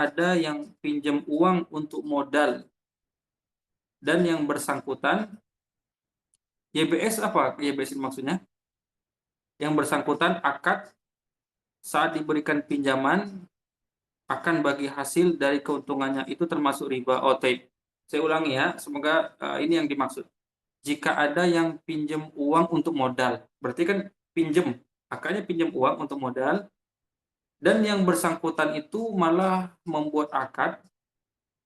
ada yang pinjam uang untuk modal dan yang bersangkutan, YBS apa? YBS ini maksudnya? Yang bersangkutan akad saat diberikan pinjaman akan bagi hasil dari keuntungannya, itu termasuk riba. Saya ulangi ya, semoga ini yang dimaksud. Jika ada yang pinjam uang untuk modal, berarti kan pinjam, akadnya pinjam uang untuk modal, dan yang bersangkutan itu malah membuat akad,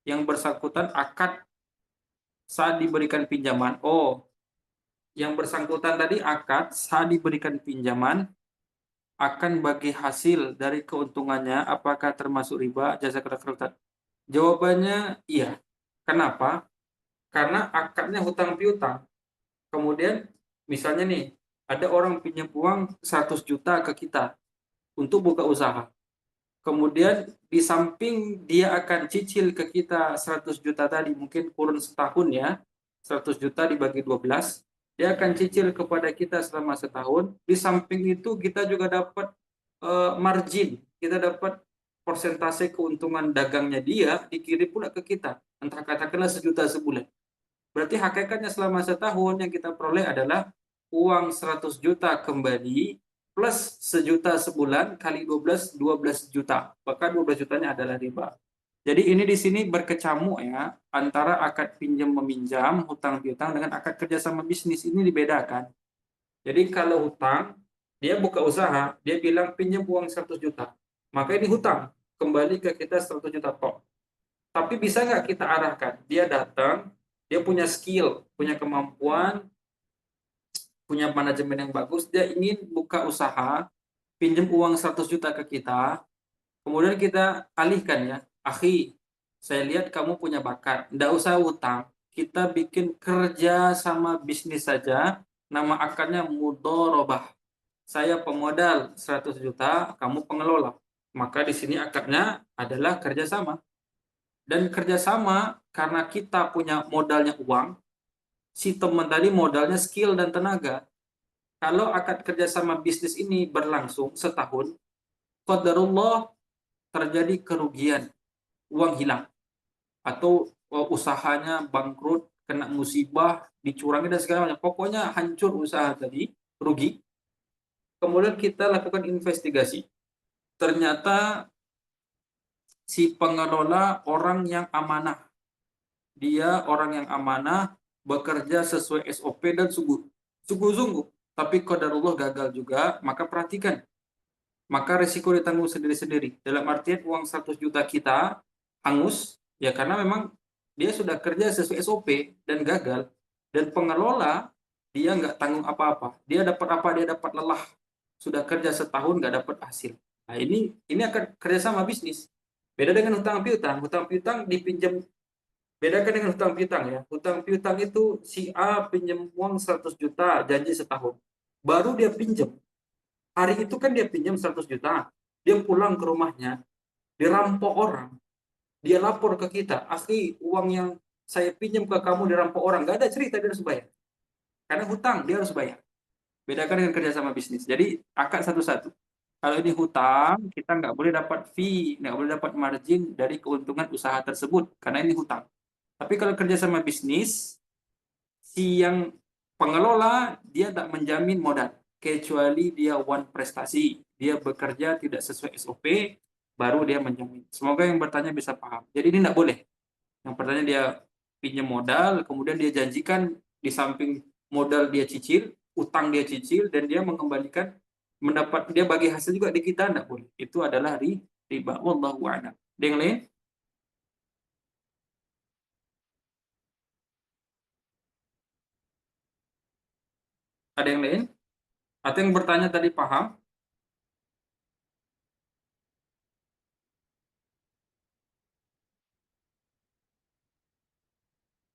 yang bersangkutan akad saat diberikan pinjaman. Yang bersangkutan tadi akad saat diberikan pinjaman akan bagi hasil dari keuntungannya, apakah termasuk riba? Jazakallahu. Jawabannya iya. Kenapa? Karena akadnya hutang piutang. Kemudian misalnya nih, ada orang pinjam uang 100 juta ke kita untuk buka usaha. Kemudian di samping dia akan cicil ke kita 100 juta tadi, mungkin kurun setahun ya, 100 juta dibagi 12, Dia akan cicil kepada kita selama setahun. Di samping itu kita juga dapat margin, kita dapat persentase keuntungan dagangnya dia dikirim pula ke kita. Entah katakanlah 1 juta sebulan. Berarti hakikatnya selama setahun yang kita peroleh adalah uang 100 juta kembali plus 1 juta sebulan kali 12 juta. Bahkan 12 jutanya adalah riba. Jadi ini di sini berkecamuk ya antara akad pinjam meminjam, hutang piutang dengan akad kerjasama bisnis, ini dibedakan. Jadi kalau hutang, dia buka usaha, dia bilang pinjam uang 100 juta. Maka ini hutang, kembali ke kita 100 juta tok. Tapi bisa nggak kita arahkan? Dia datang, dia punya skill, punya kemampuan, punya manajemen yang bagus, dia ingin buka usaha, pinjam uang 100 juta ke kita, kemudian kita alihkan ya, akhi, saya lihat kamu punya bakat, nggak usah utang, kita bikin kerja sama bisnis saja, nama akadnya mudharabah. Saya pemodal 100 juta, kamu pengelola. Maka di sini akadnya adalah kerjasama. Dan kerjasama karena kita punya modalnya uang, si teman tadi modalnya skill dan tenaga. Kalau akad kerjasama bisnis ini berlangsung setahun, qadarullah terjadi kerugian, uang hilang, atau usahanya bangkrut, kena musibah, dicurangi dan segala macam. Pokoknya hancur usaha tadi, rugi. Kemudian kita lakukan investigasi. Ternyata si pengelola orang yang amanah. Dia orang yang amanah, bekerja sesuai SOP dan sungguh-sungguh. Tapi qadarullah gagal juga, maka perhatikan. Maka risiko ditanggung sendiri-sendiri. Dalam artian uang 100 juta kita hangus, ya karena memang dia sudah kerja sesuai SOP dan gagal. Dan pengelola, dia nggak tanggung apa-apa. Dia dapat apa? Dia dapat lelah. Sudah kerja setahun nggak dapat hasil. Nah ini akan kerjasama bisnis. Beda dengan hutang piutang. Hutang piutang dipinjam. Bedakan dengan hutang piutang ya. Hutang piutang itu si A pinjam uang 100 juta, janji setahun. Baru dia pinjam. Hari itu kan dia pinjam 100 juta. Dia pulang ke rumahnya, dirampok orang. Dia lapor ke kita, akhi uang yang saya pinjam ke kamu dirampok orang. Gak ada cerita dia harus bayar. Karena hutang dia harus bayar. Bedakan dengan kerjasama bisnis. Jadi akad satu-satu. Kalau ini hutang, kita nggak boleh dapat fee, nggak boleh dapat margin dari keuntungan usaha tersebut. Karena ini hutang. Tapi kalau kerjasama bisnis, si yang pengelola dia tak menjamin modal kecuali dia one prestasi, dia bekerja tidak sesuai SOP, baru dia menjamin. Semoga yang bertanya bisa paham. Jadi ini tidak boleh. Yang pertanyaan dia pinjam modal, kemudian dia janjikan di samping modal dia cicil, utang dia cicil, dan dia mengembalikan mendapat dia bagi hasil juga di kita, tidak boleh. Itu adalah riba. Wallahu a'lam. Ada yang lain? Ada yang lain? Atau yang bertanya tadi paham?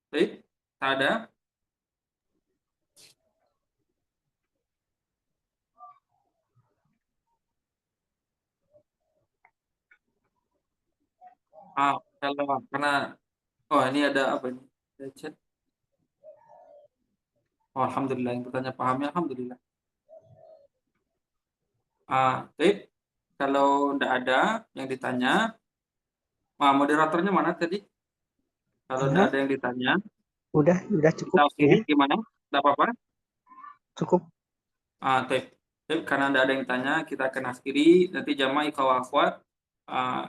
Baik, tak ada. Kalau karena ini ada apa ini? Ada chat. Oh, alhamdulillah yang bertanya paham ya, alhamdulillah. Baik. Kalau tidak ada yang ditanya, moderatornya mana tadi? Kalau tidak ada yang ditanya, Udah cukup kita akhiri ya. gimana? Tidak apa-apa? Cukup. Baik. Karena tidak ada yang tanya, kita akan akhiri. Nanti jamaah ikhwah akhwat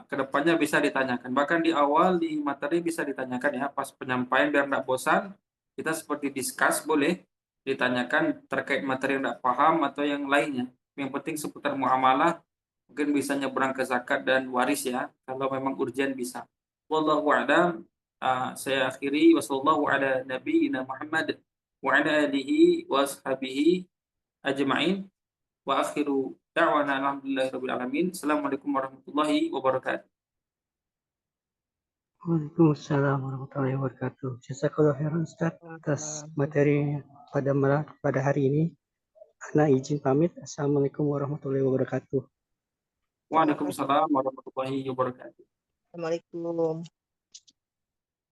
kedepannya bisa ditanyakan. Bahkan di awal di materi bisa ditanyakan ya, pas penyampaian biar tidak bosan. Kita seperti discuss boleh ditanyakan terkait materi yang tidak paham atau yang lainnya. Yang penting seputar muamalah, mungkin bisa nyebrang ke zakat dan waris ya. Kalau memang urgent bisa. Wallahu a'lam. Saya akhiri wasallallahu ala nabiyina Muhammad wa ala alihi wa ashabihi ajma'in. Wa akhiru da'wana alhamdulillahirabbil alamin. Assalamualaikum warahmatullahi wabarakatuh. Waalaikumsalam warahmatullahi wabarakatuh. Jazakallah khairan Ustaz atas materi pada hari ini. Ana izin pamit. Assalamualaikum warahmatullahi wabarakatuh. Waalaikumsalam warahmatullahi wabarakatuh. Assalamualaikum.